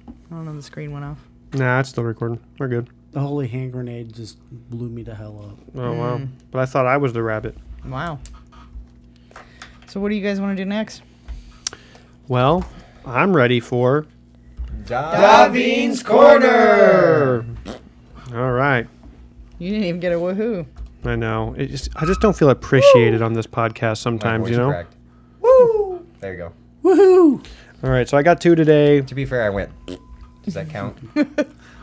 I don't know. The screen went off. Nah, it's still recording. We're good. The holy hand grenade just blew me the hell up. Oh wow. But I thought I was the rabbit. Wow. So what do you guys want to do next? Well, I'm ready for Daveen's Corner! All right. You didn't even get a woohoo. I know. I just don't feel appreciated on this podcast My sometimes, voice you know? cracked. Woo! There you go. Woohoo! All right, so I got 2 today. To be fair, I went. Does that count?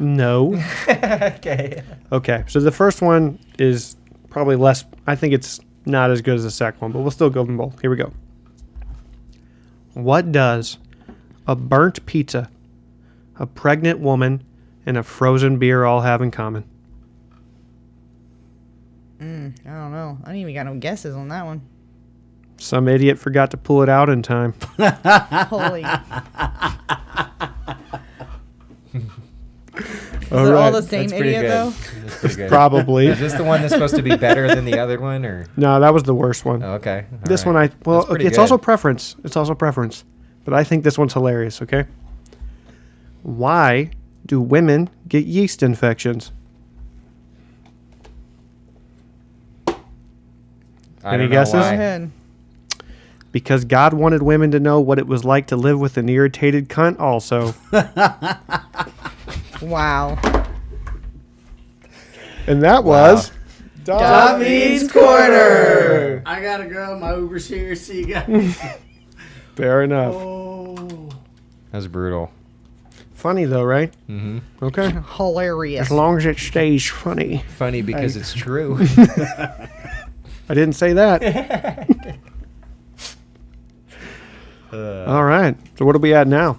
No. Okay. Okay, so the first one is probably less. I think it's not as good as the second one, but we'll still go them both. Here we go. What does a burnt pizza, a pregnant woman, and a frozen beer all have in common? I don't know. I don't even got no guesses on that one. Some idiot forgot to pull it out in time. Holy. Is All it all right. the same That's pretty idiot good. though? That's pretty good. Probably. Is this the one that's supposed to be better than the other one, or? No, that was the worst one. Oh, okay. All This right. one, well, That's pretty it's good. also preference. It's also preference. But I think this one's hilarious, okay? Why do women get yeast infections? I Any don't know guesses? Go why. ahead. Because God wanted women to know what it was like to live with an irritated cunt also. Wow. And that was... Daveen's Corner! I gotta go. My Uber's here. See you guys. Fair enough. Oh. That was brutal. Funny though, right? Mm-hmm. Okay. Hilarious. As long as it stays funny. Funny because it's true. I didn't say that. All right. So what are we at now?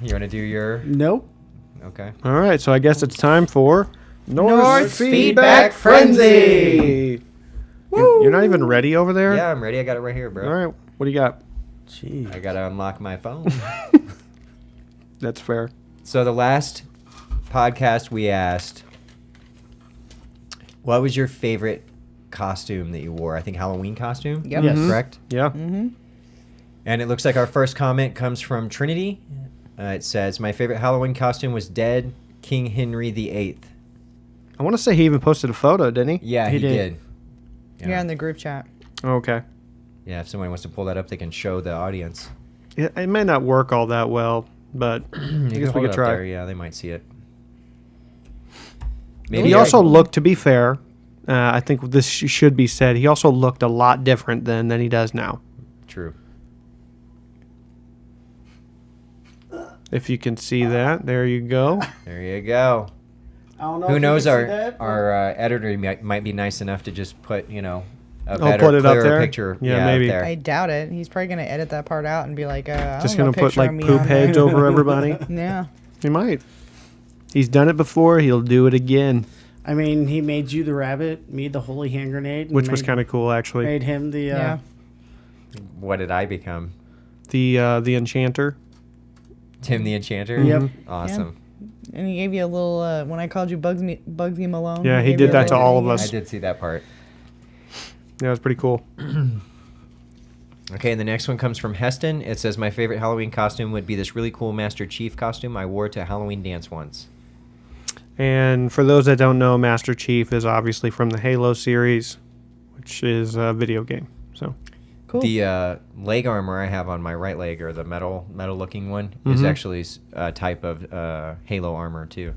You want to do your? Nope. Okay. All right. So I guess it's time for North Feedback Frenzy! You're not even ready over there? Yeah, I'm ready. I got it right here, bro. All right. What do you got? Jeez. I gotta unlock my phone. That's fair. So the last podcast we asked, what was your favorite costume that you wore? I think Halloween costume. Yep. Yes. Correct. Yeah. And it looks like our first comment comes from Trinity. It says, "My favorite Halloween costume was dead King Henry VIII." I want to say he even posted a photo, didn't he? Yeah, He he did. did. You're in the group chat. Okay. Yeah, if somebody wants to pull that up, they can show the audience. It may not work all that well, but I You guess we hold could it up try. there, yeah, they might see it. He also looked, to be fair, I think this should be said, he also looked a lot different than he does now. True. If you can see that, there you go. There you go. I don't know Who if you knows? can see that, but- Our editor might be nice enough to just put a Oh, better, put it up clearer there? picture. Yeah, maybe. up there. I doubt it. He's probably gonna edit that part out and be like, I Just don't going know, to put picture like of me poop on there. heads over everybody. Yeah. He might. He's done it before. He'll do it again, I mean, he made you the rabbit, me the holy hand grenade, and which was kind of cool, actually. made him the. Yeah. What did I become? The enchanter. Tim the Enchanter? Yep. Awesome. And he gave you a little when I called you Bugsy Malone. Yeah, he gave did you a that to little all of thing. us. I did see that part. Yeah, it was pretty cool. Okay, and the next one comes from Heston. It says, "My favorite Halloween costume would be this really cool Master Chief costume I wore to a Halloween dance once." And for those that don't know, Master Chief is obviously from the Halo series, which is a video game. So Cool. The leg armor I have on my right leg, or the metal looking one, is actually a type of Halo armor too.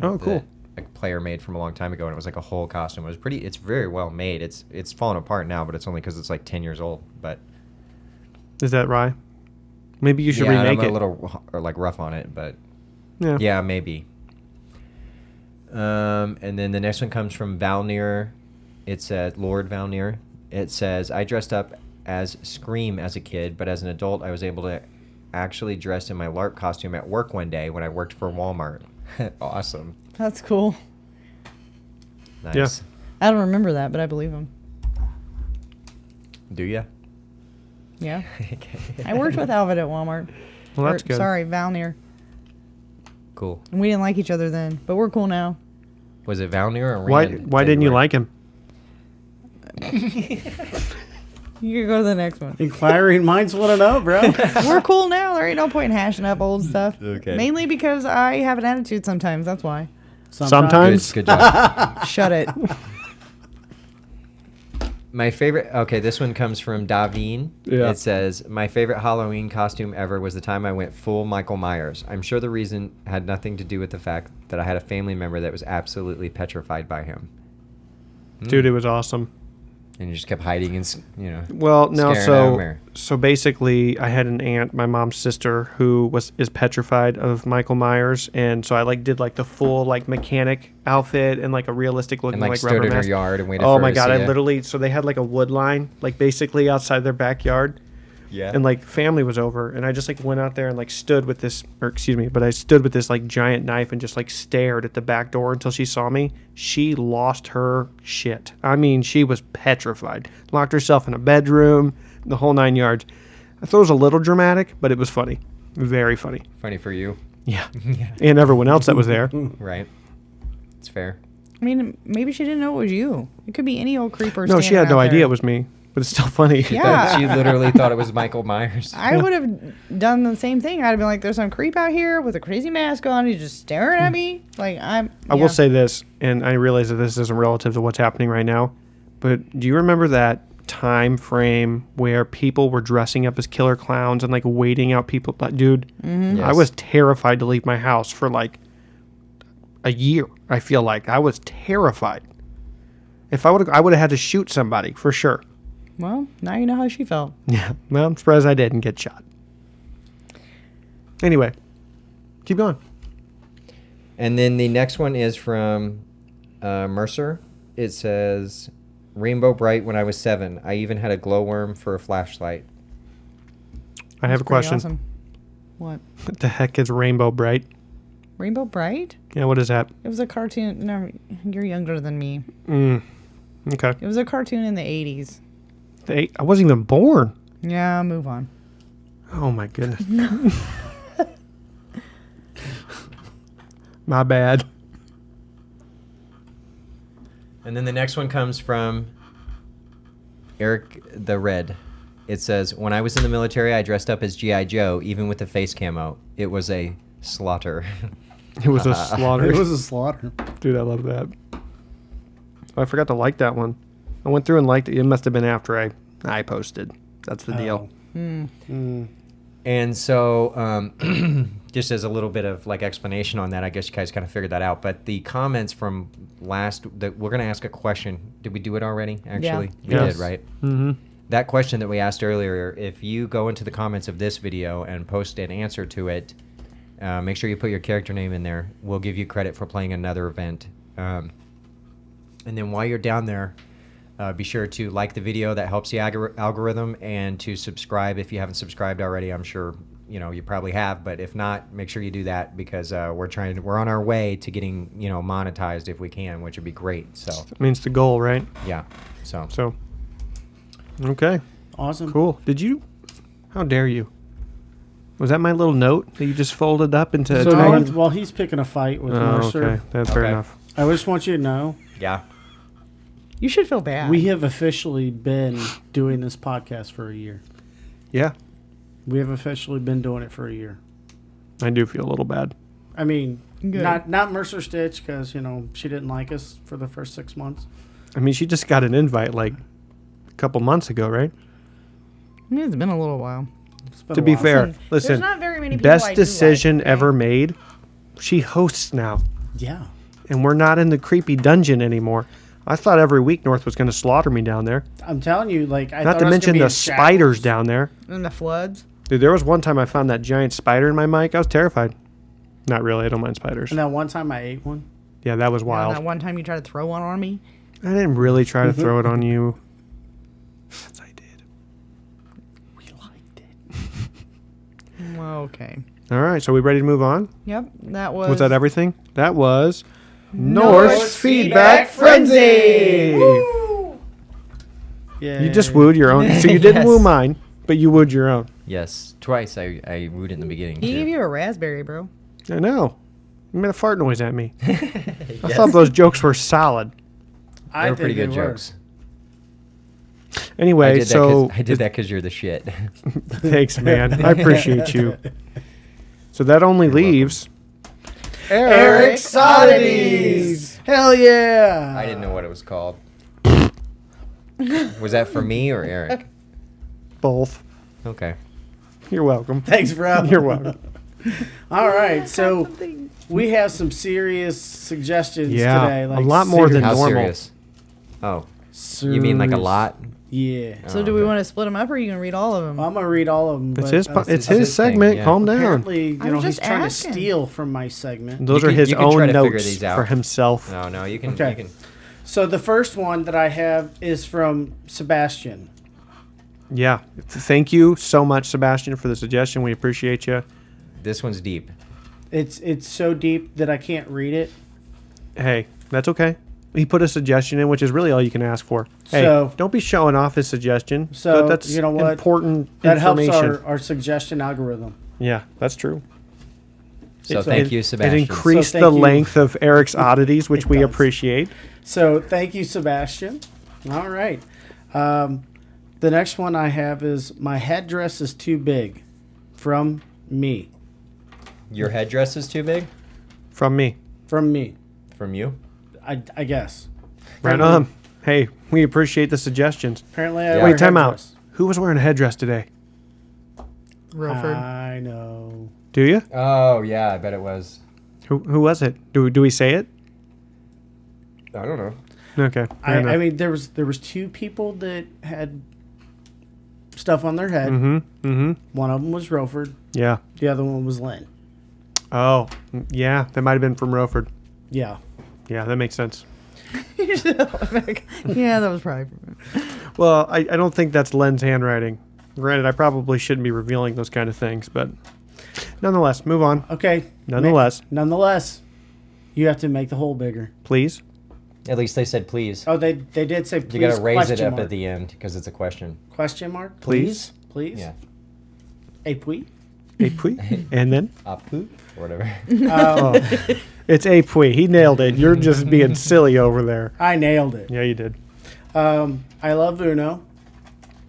Oh, cool. A player made from a long time ago, and it was like a whole costume. It was pretty. It's very well made. It's fallen apart now, but it's only because it's like 10 years old. But Is that right? Maybe you should yeah, remake I'm it. a little like rough on it, but Yeah. yeah, maybe. And then the next one comes from Valnir. It says Lord Valnir. It says, I dressed up as Scream as a kid, but as an adult, I was able to actually dress in my LARP costume at work one day when I worked for Walmart. Awesome. That's cool. Nice. Yeah. I don't remember that, but I believe him. Do ya? Yeah. I worked with Alvin at Walmart. Well, that's good. Sorry, Valnir. Cool. And we didn't like each other then, but we're cool now. Was it Valnir or Why Rand? why that didn't you were- like him? You can go to the next one. Inquiring minds want to know, bro. We're cool now. There ain't no point in hashing up old stuff. Okay. Mainly because I have an attitude sometimes. That's why. Sometimes. Good job. Shut it. My favorite. Okay, this one comes from Daveen. Yeah. It says, my favorite Halloween costume ever was the time I went full Michael Myers. I'm sure the reason had nothing to do with the fact that I had a family member that was absolutely petrified by him. Dude, it was awesome. And you just kept hiding and, Well, no, Scaring them, or- so basically, I had an aunt, my mom's sister, who is petrified of Michael Myers, and so I did the full mechanic outfit and a realistic looking and rubber stood in her mask. yard and waited Oh for my her to god! see I ya. literally so they had a wood line basically outside their backyard, Yeah. and family was over, and I just went out there and stood with this, but I stood with this giant knife and just stared at the back door until she saw me. She lost her shit. I mean, she was petrified. Locked herself in a bedroom, the whole 9 yards. I thought it was a little dramatic, but it was funny, very funny. Funny for you. Yeah, and everyone else that was there. Right. It's fair. I mean, maybe she didn't know it was you. It could be any old creeper. No, she standing had no out idea there. it was me, but it's still funny. Yeah. She literally thought it was Michael Myers. I would have done the same thing. I'd have been like, "There's some creep out here with a crazy mask on. He's just staring at me." I will say this, and I realize that this isn't relative to what's happening right now, but do you remember that time frame where people were dressing up as killer clowns and waiting out people? Dude, Yes. I was terrified to leave my house for a year. I feel like I was terrified. If I would have had to shoot somebody for sure. Well, now you know how she felt. Yeah, well, I'm surprised I didn't get shot. Anyway, keep going. And then the next one is from Mercer. It says, Rainbow Bright when I was 7. I even had a glowworm for a flashlight. I have a Pretty question. awesome. What? What the heck is Rainbow Bright? Rainbow Bright? Yeah, what is that? It was a cartoon. No, you're younger than me. Okay. It was a cartoon in the 80s. I wasn't even born. Yeah, move on. Oh my goodness. My bad. And then the next one comes from Erik the Red. It says, when I was in the military, I dressed up as G.I. Joe, even with the face camo. It was a slaughter. It was a slaughter. It was a slaughter. Dude, I love that. Oh, I forgot to like that one. I went through and liked it. It must have been after I posted. That's the deal. And so, just as a little bit of explanation on that, I guess you guys kind of figured that out. But the comments from we're going to ask a question. Did we do it already? Actually, we Yes. did, right? Mm-hmm. That question that we asked earlier, if you go into the comments of this video and post an answer to it, make sure you put your character name in there. We'll give you credit for playing another event. And then while you're down there, be sure to like the video. That helps the algorithm, and to subscribe if you haven't subscribed already. I'm sure you probably have, but if not, make sure you do that, because we're on our way to getting monetized if we can, which would be great. So I mean, it's the goal, right? yeah, so Okay. Awesome. Cool. How dare you? Was that my little note that you just folded up into So a while he's picking a fight with Oh, Mercer, okay. That's fair Okay. enough. I just want you to know yeah. You should feel bad. we have officially been doing this podcast for a year. Yeah. We have officially been doing it for a year. I do feel a little bad. I mean, Good. not Mercer Stitch, because she didn't like us for the first 6 months. I mean, she just got an invite a couple months ago, right? I mean, it's been a little while. It's been To a be while. fair, There's listen, not very many people I best do like, decision okay? ever made. She hosts now. Yeah. And we're not in the creepy dungeon anymore. I thought every week North was going to slaughter me down there. I'm telling you, like, I Not thought to I was mention gonna be the in spiders shackles. down there. And the floods. Dude, there was one time I found that giant spider in my mic. I was terrified. Not really. I don't mind spiders. And that one time I ate one. Yeah, that was You know, wild. that one time you tried to throw one on me. I didn't really try to throw it on you. Yes, I did. We liked it. Well, okay. All right, so we ready to move on? Yep, that was. Was that everything? That was Norse Feedback Frenzy. Yeah. You just wooed your own. So you didn't Yes. woo mine, but you wooed your own. Yes, twice I wooed in the beginning. He too. gave you a raspberry, bro. I know. You made a fart noise at me. I thought those jokes were solid. I They were think pretty good they were. jokes. Anyway, so I did that because you're the shit. thanks, man. I appreciate you. So that only leaves Eric's Oddities. Hell yeah. I didn't know what it was called. Was that for me or Eric? both. Okay. You're welcome. Thanks, bro. You're welcome. All right, so we have some serious suggestions Yeah, today. a lot more than How normal. serious? Oh, you mean like a lot? Yeah. So do we want to split them up, or are you gonna read all of them? Well, I'm gonna read all of them. It's but, his. that's It's his his thing, segment. yeah. Calm down. apparently, you I know, was he's just trying asking. to steal from my segment. Those You are can- his you can try own to figure notes these out. for himself. No, you can. Okay. You can. So the first one that I have is from Sebastian. Yeah. Thank you so much, Sebastian, for the suggestion. We appreciate you. This one's deep. It's so deep that I can't read it. Hey, that's okay. He put a suggestion in, which is really all you can ask for. Hey, So- don't be showing off his suggestion. So, But that's you know what? important That helps information. our suggestion algorithm. Yeah, that's true. So It's- thank It- you, It Sebastian. increased So the thank you. length of Eric's oddities, which It we does. appreciate. So thank you, Sebastian. All right. The next one I have is my headdress is too big, from me. Your headdress is too big From me. From me. from you. I guess. Right on. Hey, we appreciate the suggestions. Apparently, I Yeah. wear Wait, time out. headdress. Who was wearing a headdress today? Wilford. I know. Do you? Oh yeah, I bet it was. Who was it? Do we say it? I don't know. Okay. fair enough. I mean, there was two people that had stuff on their head. Mm-hmm. One of them was Roford. Yeah. The other one was Lynn. Oh, yeah. That might have been from Roford. Yeah. Yeah, that makes sense. Yeah, that was probably. Well, I don't think that's Len's handwriting. Granted, I probably shouldn't be revealing those kind of things, but nonetheless, move on. Okay. Nonetheless, you have to make the hole bigger. please. At least they said please. Oh, they did say please. You gotta raise it question up mark. at the end because it's a question. Question mark? Please. Please? Yeah. A puis? A puis. And then? Apu or whatever. Oh, it's a puis. He nailed it. You're just being silly over there. I nailed it. Yeah, you did. I love Uno.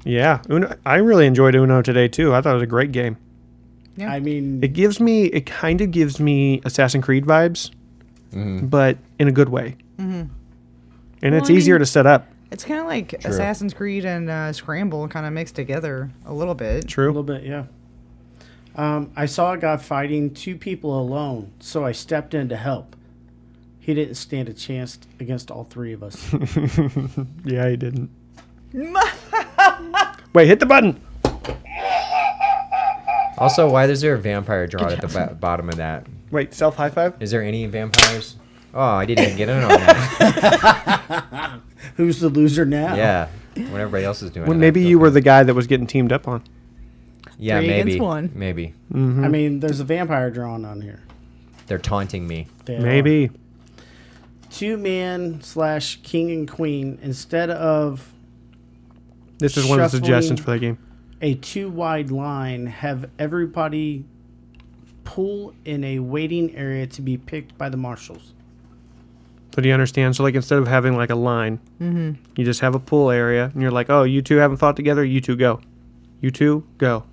Yeah. Uno, I really enjoyed Uno today, too. I thought it was a great game. Yeah. I mean, It kind of gives me Assassin's Creed vibes, but in a good way. Mm-hmm. And Well, it's I easier mean- to set up. It's kind of like True. Assassin's Creed and Scramble kind of mixed together a little bit. a True. little bit, yeah. I saw a guy fighting two people alone, so I stepped in to help. He didn't stand a chance against all three of us. Yeah, he didn't. Wait, hit the button. Also, why is there a vampire drawn at the bottom of that? Wait, self high five? Is there any vampires? Oh, I didn't even get in on that. Who's the loser now? Yeah, when everybody else is doing Well, it. maybe you were the guy that was getting teamed up on. Yeah, 3 maybe. against 1. Maybe I mean, there's a vampire drawn on here. they're taunting me. They are. Maybe. 2-man/king and queen instead of This is one of the Shuffling. suggestions for that game. a too-wide line. Have everybody pull in a waiting area to be picked by the marshals. So do you understand? So like instead of having like a line, you just have a pool area, and you're like, oh, you two haven't fought together. You two go. You two go.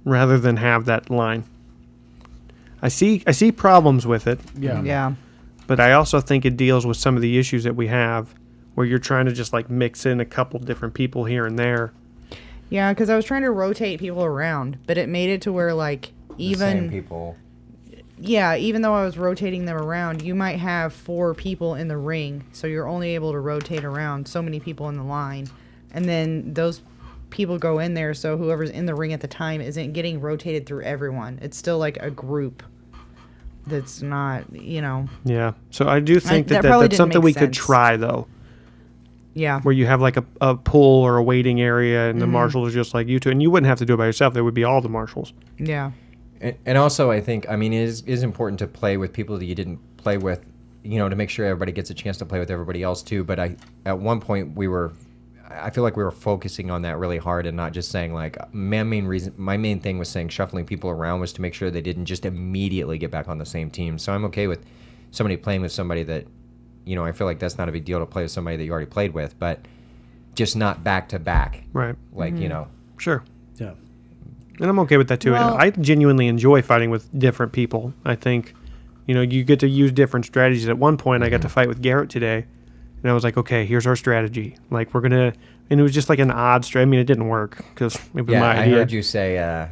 Rather than have that line. I see problems with it, Yeah. Yeah. but I also think it deals with some of the issues that we have, where you're trying to just like mix in a couple different people here and there. Yeah, because I was trying to rotate people around, but it made it to where like The same even people. Yeah, even though I was rotating them around, you might have 4 people in the ring, so you're only able to rotate around so many people in the line. And then those people go in there, so whoever's in the ring at the time isn't getting rotated through everyone. It's still like a group that's not, Yeah. So I do think that that probably that's didn't something make we could sense. try, though, Yeah. where you have like a pool or a waiting area and the marshals are just like you two. And you wouldn't have to do it by yourself. It would be all the marshals. Yeah. And also, I think, it is important to play with people that you didn't play with, to make sure everybody gets a chance to play with everybody else too. But at one point I feel like we were focusing on that really hard and not just saying like, my main thing was saying shuffling people around was to make sure they didn't just immediately get back on the same team. So I'm okay with somebody playing with somebody that, I feel like that's not a big deal to play with somebody that you already played with, but just not back to back. Right. Like, Sure. Yeah. And I'm okay with that too. Well- And I genuinely enjoy fighting with different people. I think, you get to use different strategies. At one point, I got to fight with Garrett today, and I was like, okay, here's our strategy. Like, we're going to, and it was just like an odd strategy. I mean, it didn't work because it was my I idea. heard you say,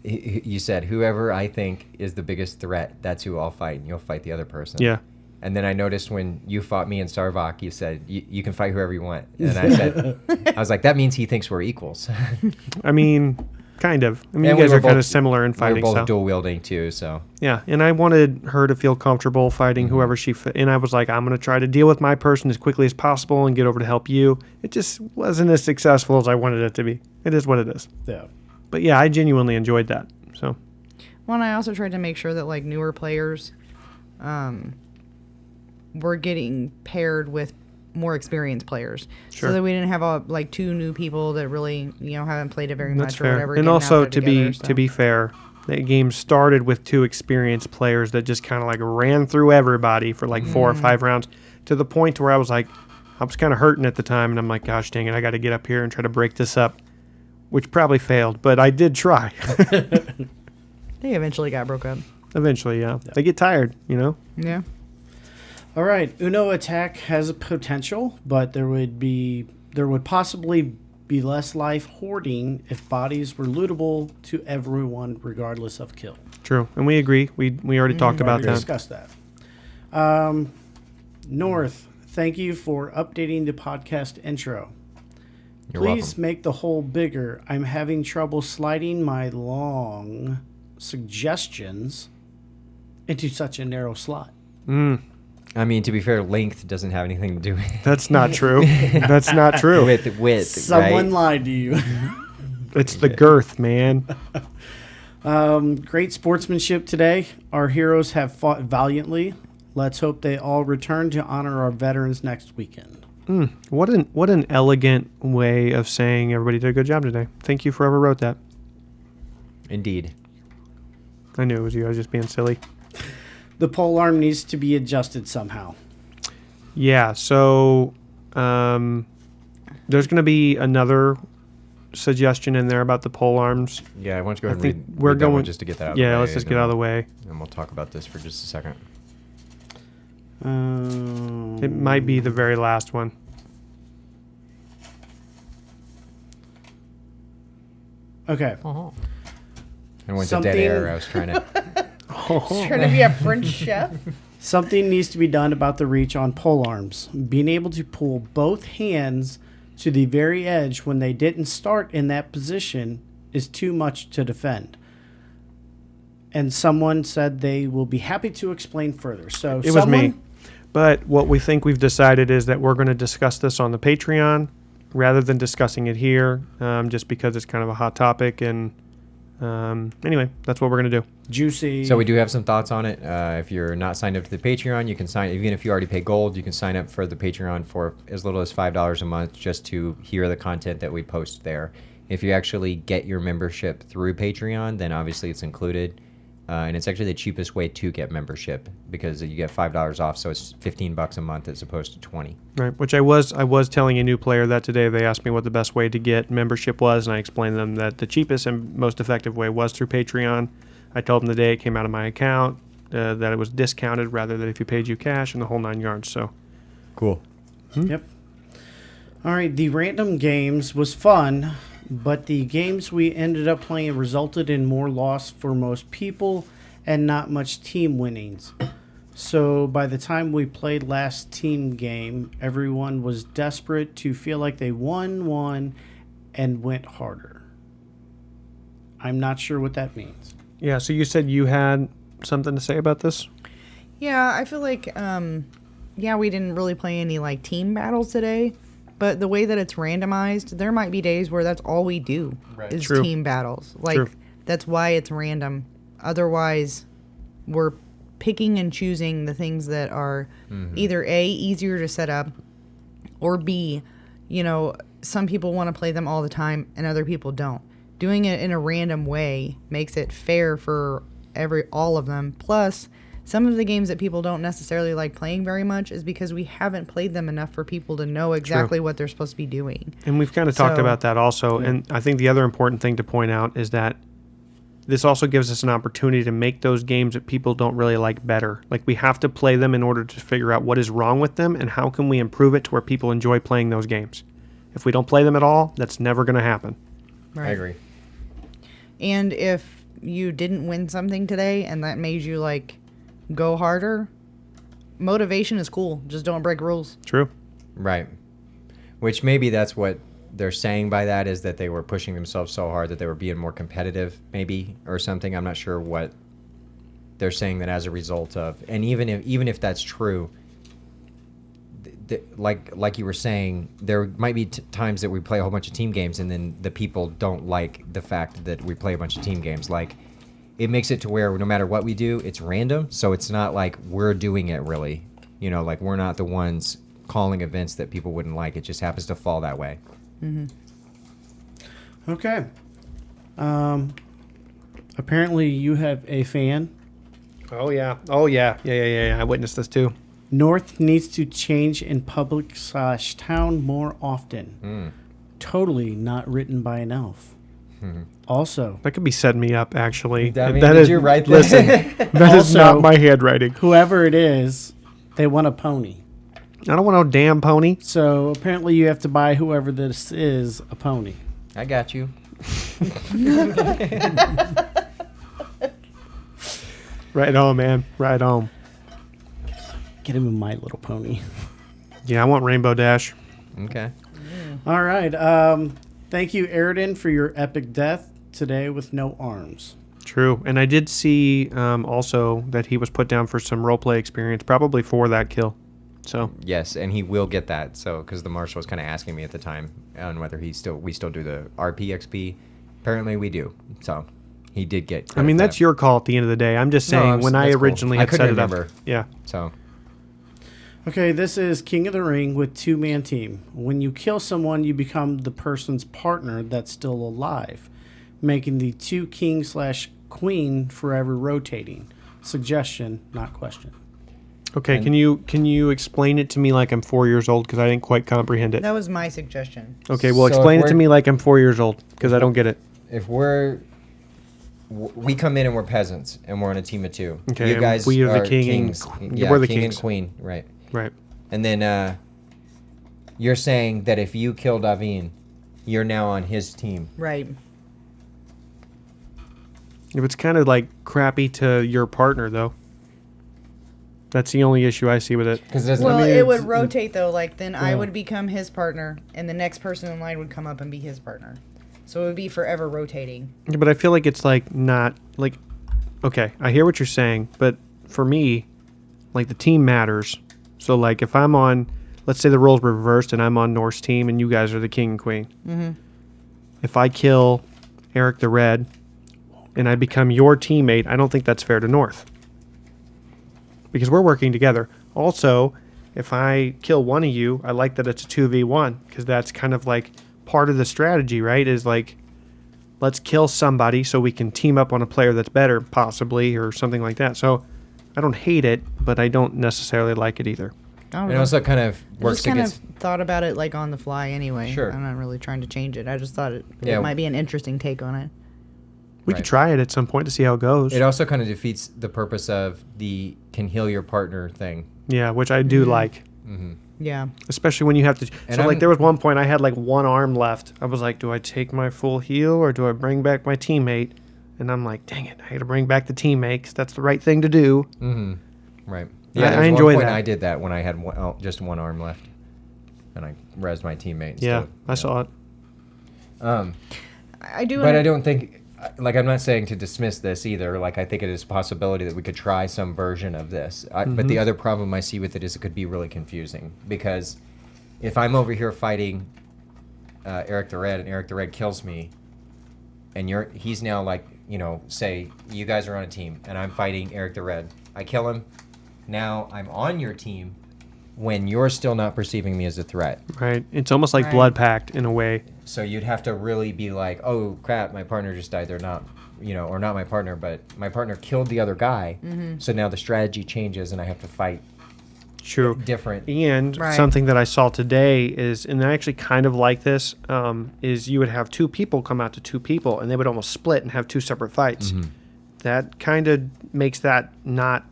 you said, whoever I think is the biggest threat, that's who I'll fight, and you'll fight the other person. Yeah. And then I noticed when you fought me and Sarvak, you said, you can fight whoever you want. And I said, I was like, that means he thinks we're equals. I mean, kind of. I mean, And you guys we were are kind both- of similar in We fighting were both style. dual wielding too, so. Yeah, and I wanted her to feel comfortable fighting whoever she and I was like, I'm going to try to deal with my person as quickly as possible and get over to help you. It just wasn't as successful as I wanted it to be. It is what it is. Yeah. But yeah, I genuinely enjoyed that. So, Well, and I also tried to make sure that like newer players were getting paired with more experienced players, Sure. so that we didn't have like 2 new people that really haven't played it very that's much or fair. whatever. And getting out also there to together, be fair, that game started with 2 experienced players that just kind of like ran through everybody for like 4 or 5 rounds to the point where I was kind of hurting at the time, and I'm like, gosh dang it, I got to get up here and try to break this up, which probably failed, but I did try. They eventually got broke up. Eventually, yeah. They get tired, Yeah. All right. Uno attack has a potential, but there would possibly be less life hoarding if bodies were lootable to everyone regardless of kill. True, and we agree. We already talked about We that. discussed that. North, thank you for updating the podcast intro. You're Please welcome. make the hole bigger. I'm having trouble sliding my long suggestions into such a narrow slot. I mean, to be fair, length doesn't have anything to do with That's not true. That's not true. with width, Someone right? lied to you. It's the girth, man. Great sportsmanship today. Our heroes have fought valiantly. Let's hope they all return to honor our veterans next weekend. What an elegant way of saying everybody did a good job today. Thank you for whoever wrote that. Indeed. I knew it was you. I was just being silly. The pole arm needs to be adjusted somehow. Yeah, so there's going to be another suggestion in there about the pole arms. Yeah, why don't you go I ahead and think read we're that one going just to get that out of the way. Yeah, let's just get out of the way. And we'll talk about this for just a second. It might be the very last one. Okay. I went to dead air. I was trying to. Trying to be a French chef. Something needs to be done about the reach on pole arms. Being able to pull both hands to the very edge when they didn't start in that position is too much to defend. And someone said they will be happy to explain further. So It was me. But what we think we've decided is that we're going to discuss this on the Patreon rather than discussing it here, just because it's kind of a hot topic. And anyway, that's what we're going to do. Juicy. So we do have some thoughts on it. If you're not signed up to the Patreon, you can sign. Even if you already pay gold, you can sign up for the Patreon for as little as $5 a month just to hear the content that we post there. If you actually get your membership through Patreon, then obviously it's included. And it's actually the cheapest way to get membership because you get $5 off, so it's $15 a month as opposed to $20. Right, which I was telling a new player that today. They asked me what the best way to get membership was, and I explained them that the cheapest and most effective way was through Patreon. I told them the day it came out of my account that it was discounted rather than if you paid you cash and the whole 9 yards. So Cool. Yep. All right. The random games was fun, but the games we ended up playing resulted in more loss for most people and not much team winnings. So by the time we played last team game, everyone was desperate to feel like they won, and went harder. I'm not sure what that means. Yeah, so you said you had something to say about this? Yeah, I feel like, we didn't really play any, like, team battles today. But the way that it's randomized, there might be days where that's all we do is True. team battles. Like, True. that's why it's random. Otherwise, we're picking and choosing the things that are either A, easier to set up, or B, some people want to play them all the time and other people don't. Doing it in a random way makes it fair for all of them. Plus, some of the games that people don't necessarily like playing very much is because we haven't played them enough for people to know exactly what they're supposed to be doing. And we've kind of talked about that also. Yeah. And I think the other important thing to point out is that this also gives us an opportunity to make those games that people don't really like better. Like, we have to play them in order to figure out what is wrong with them and how can we improve it to where people enjoy playing those games. If we don't play them at all, that's never going to happen. Right. I agree. And if you didn't win something today and that made you, like, go harder, motivation is cool. Just don't break rules. True. Right. Which maybe that's what they're saying by that, is that they were pushing themselves so hard that they were being more competitive, maybe, or something. I'm not sure what they're saying that as a result of. And even if that's true, like you were saying, there might be times that we play a whole bunch of team games and then the people don't like the fact that we play a bunch of team games. Like, it makes it to where no matter what we do, it's random. So it's not like we're doing it really. Like, we're not the ones calling events that people wouldn't like. It just happens to fall that way. Mm-hmm. Okay. Apparently you have a fan. Oh, yeah. Yeah. I witnessed this too. North needs to change in public/town more often. Totally not written by an elf. Also, That could be setting me up, actually. Daveen, That did is, you write that? listen, that is Also- not my handwriting. whoever it is, they want a pony. I don't want no damn pony. So apparently you have to buy whoever this is a pony. I got you. Right on, man. Right on. Get him a My Little Pony. Yeah, I want Rainbow Dash. Okay. All right. Thank you, Aridin, for your epic death today with no arms. True. And I did see also that he was put down for some roleplay experience, probably for that kill. So Yes, and he will get that. So, because the marshal was kind of asking me at the time on whether we still do the RPXP. Apparently, we do. So, he did get. I mean, that's your call at the end of the day. I'm just No, saying when I that's cool. originally I had couldn't set it remember. up. Yeah. So, Okay, this is King of the Ring with two-man team. When you kill someone, you become the person's partner that's still alive, making the two king/queen forever rotating. Suggestion, not question. Okay. And- Can you explain it to me like I'm 4 years old, because I didn't quite comprehend it? That was my suggestion. Okay. Well, So explain if it to we're- me like I'm 4 years old, because I don't get it. if we come in and we're peasants and we're on a team of two. Okay, You and guys we are the are king and kings. qu- Yeah, we're the king kings. and queen, right? Right. And then you're saying that if you kill Daveen, you're now on his team. Right. If it's kind of like crappy to your partner, though. That's the only issue I see with it. Because Well, mean, it would it's- rotate though. Like then I Yeah. would become his partner, and the next person in line would come up and be his partner. So it would be forever rotating. Yeah, but I feel like it's like not like, okay, I hear what you're saying, but for me, like the team matters. So like if I'm on, let's say the roles were reversed and I'm on North's team and you guys are the king and queen. Mm-hmm. If I kill Erik the Red and I become your teammate, I don't think that's fair to North. Because we're working together. Also, if I kill one of you, I like that it's a 2v1 because that's kind of like part of the strategy, right? Is like, let's kill somebody so we can team up on a player that's better, possibly, or something like that. So I don't hate it, but I don't necessarily like it either. I don't it know. also kind of I works just kind of against. thought about it like on the fly anyway. Sure. I'm not really trying to change it. I just thought it Yeah. might be an interesting take on it. We Right. could try it at some point to see how it goes. It also kind of defeats the purpose of the can heal your partner thing. Yeah, which I do like. Mm-hmm. Yeah. Especially when you have to. And So, like, I'm- there was one point I had, like, one arm left. I was like, do I take my full heal or do I bring back my teammate? And I'm like, dang it, I got to bring back the teammate 'cause that's the right thing to do. Mm-hmm. Right. I Yeah, I enjoy one point that. I did that when I had just one arm left, and I rezzed my teammate. Yeah, I saw it. I do. But I don't think, like, I'm not saying to dismiss this either. Like, I think it is a possibility that we could try some version of this. But the other problem I see with it is it could be really confusing, because if I'm over here fighting Erik the Red, and Erik the Red kills me, and he's now like, say you guys are on a team, and I'm fighting Erik the Red. I kill him. Now I'm on your team when you're still not perceiving me as a threat. Right. It's almost like Right. blood pact in a way. So you'd have to really be like, oh crap, my partner just died. They're not, or not my partner, but my partner killed the other guy. So now the strategy changes, and I have to fight True. different. And Right. something that I saw today is, and I actually kind of like this, is you would have two people come out to two people, and they would almost split and have two separate fights. That kind of makes that not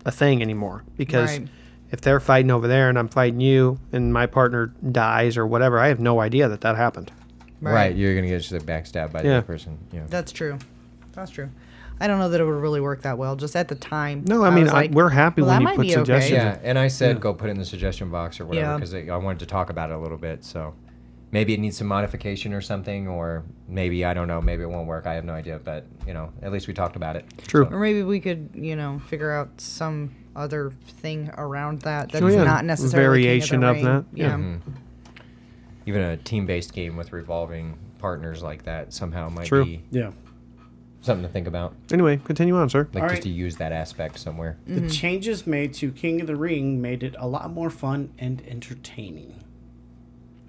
a thing anymore, because Right. if they're fighting over there and I'm fighting you and my partner dies or whatever, I have no idea that happened. Right. You're gonna get just backstabbed by the Yeah. other person. Yeah. That's true. That's true. I don't know that it would really work that well. Just at the time. No, I mean, was like, we're happy well, when that you might put be okay. suggestions. Yeah, and I said go put it in the suggestion box or whatever, Yeah. because I wanted to talk about it a little bit. So maybe it needs some modification or something, or maybe, I don't know, maybe it won't work. I have no idea, but at least we talked about it. True. Or maybe we could, figure out some other thing around that that's Sure, yeah. not necessarily Variation King of the Ring. that, yeah. Even a team-based game with revolving partners like that somehow might True. be Yeah. something to think about, Anyway, continue on, sir. like All just right. to use that aspect somewhere. The changes made to King of the Ring made it a lot more fun and entertaining.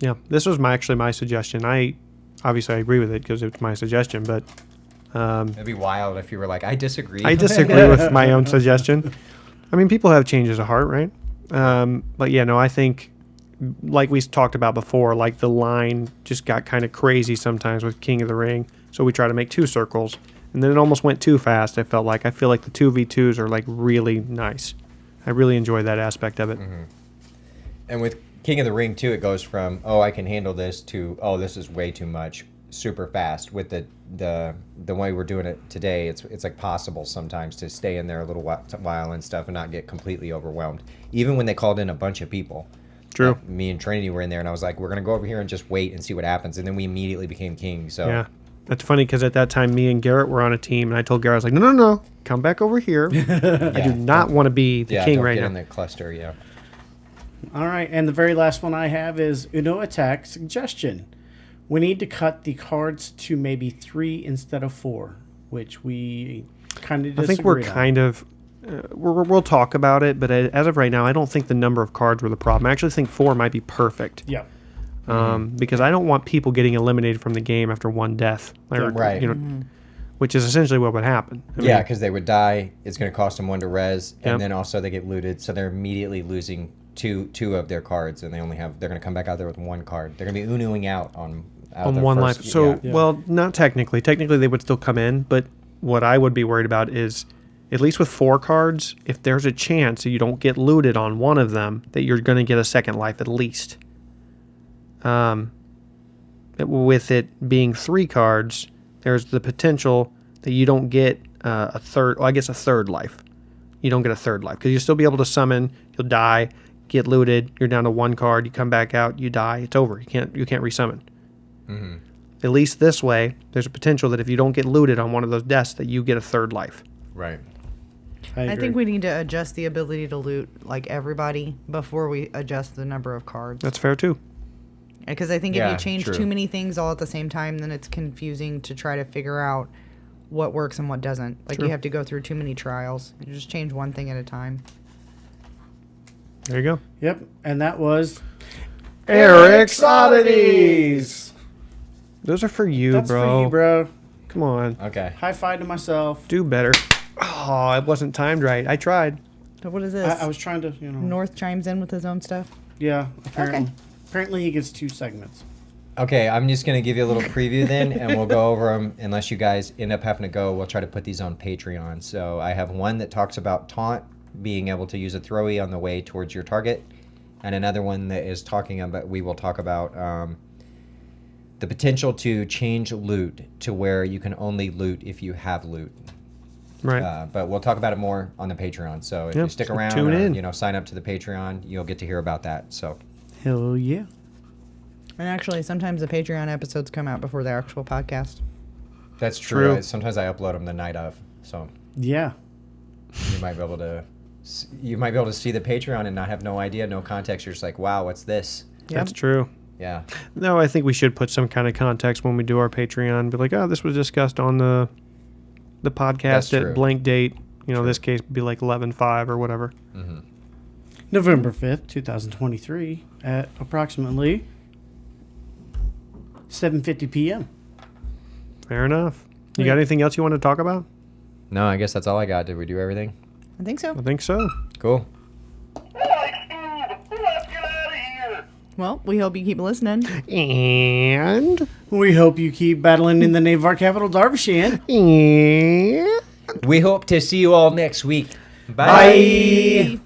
Yeah, this was actually my suggestion. I agree with it because it's my suggestion, but It'd be wild if you were like, I disagree. I disagree with my own suggestion. I mean, people have changes of heart, right? But yeah, no, I think, like we talked about before, like the line just got kind of crazy sometimes with King of the Ring. So we try to make 2 circles, and then it almost went too fast. I feel like the 2v2s are like really nice. I really enjoy that aspect of it. And with King of the Ring too, it goes from, oh, I can handle this, to, oh, this is way too much, super fast. With the way we're doing it today, it's like possible sometimes to stay in there a little while and stuff and not get completely overwhelmed. Even when they called in a bunch of people. True. Like, me and Trinity were in there, and I was like, we're gonna go over here and just wait and see what happens. And then we immediately became king. So Yeah. That's funny because at that time, me and Garrett were on a team, and I told Garrett, I was like, no, come back over here. I do not want to be the king don't right get now. in the cluster. Yeah. All right, and the very last one I have is Uno Attack Suggestion. We need to cut the cards to maybe 3 instead of 4, which we kind of disagree I think we're on. kind of, we'll talk about it, but as of right now, I don't think the number of cards were the problem. I actually think 4 might be perfect. Yeah. Because I don't want people getting eliminated from the game after 1 death. Or, Right. Which is essentially what would happen. I Yeah, mean, because they would die. It's going to cost them 1 to res, and Yep. then also they get looted, so they're immediately losing two of their cards, and they're going to come back out there with 1 card. They're going to be Unoing out on their 1 first- life. So, Yeah. well, not technically. Technically, they would still come in, but what I would be worried about is, at least with 4 cards, if there's a chance that you don't get looted on one of them, that you're going to get a second life at least. With it being 3 cards, there's the potential that you don't get a third life. You don't get a third life because you'll still be able to summon. You'll die, get looted. You're down to 1 card. You come back out. You die. It's over. You can't resummon. Mhm. At least this way, there's a potential that if you don't get looted on one of those deaths, that you get a third life. Right. I I agree. think we need to adjust the ability to loot like everybody before we adjust the number of cards. That's fair too. Because I think if Yeah, you change true. too many things all at the same time, then it's confusing to try to figure out what works and what doesn't. Like True. you have to go through too many trials. You just change one thing at a time. There you go. Yep, and that was Eric's Oddities. Those are for you, that's bro. for you, bro. Come on, Okay. High five to myself. do better. Oh, it wasn't timed right. I tried. So what is this? I was trying to, North chimes in with his own stuff. Yeah, apparently. Okay. Apparently he gets 2 segments. Okay, I'm just going to give you a little preview then, and we'll go over them. Unless you guys end up having to go, we'll try to put these on Patreon. So I have one that talks about taunt, being able to use a throwy on the way towards your target, and another one that is talking about, we will talk about the potential to change loot to where you can only loot if you have loot. Right. But we'll talk about it more on the Patreon. So if Yep, you stick so around tune or, in. sign up to the Patreon, you'll get to hear about that. So Hell yeah. And actually, sometimes the Patreon episodes come out before the actual podcast. that's true. True. Sometimes I upload them the night of. So Yeah. you might be able to see the Patreon and not have no idea, no context. You're just like, wow, what's this? That's true. Yeah. No, I think we should put some kind of context when we do our Patreon. Be like, oh, this was discussed on the That's podcast true. at blank date. This case would be like 11/5 or whatever. Mm-hmm. November 5th, 2023 at approximately 7:50 p.m. Fair enough. You got anything else you want to talk about? No, I guess that's all I got. Did we do everything? I think so. I think so. Cool. Well, we hope you keep listening. And We hope you keep battling in the name of our capital, Derbyshire. We hope to see you all next week. Bye.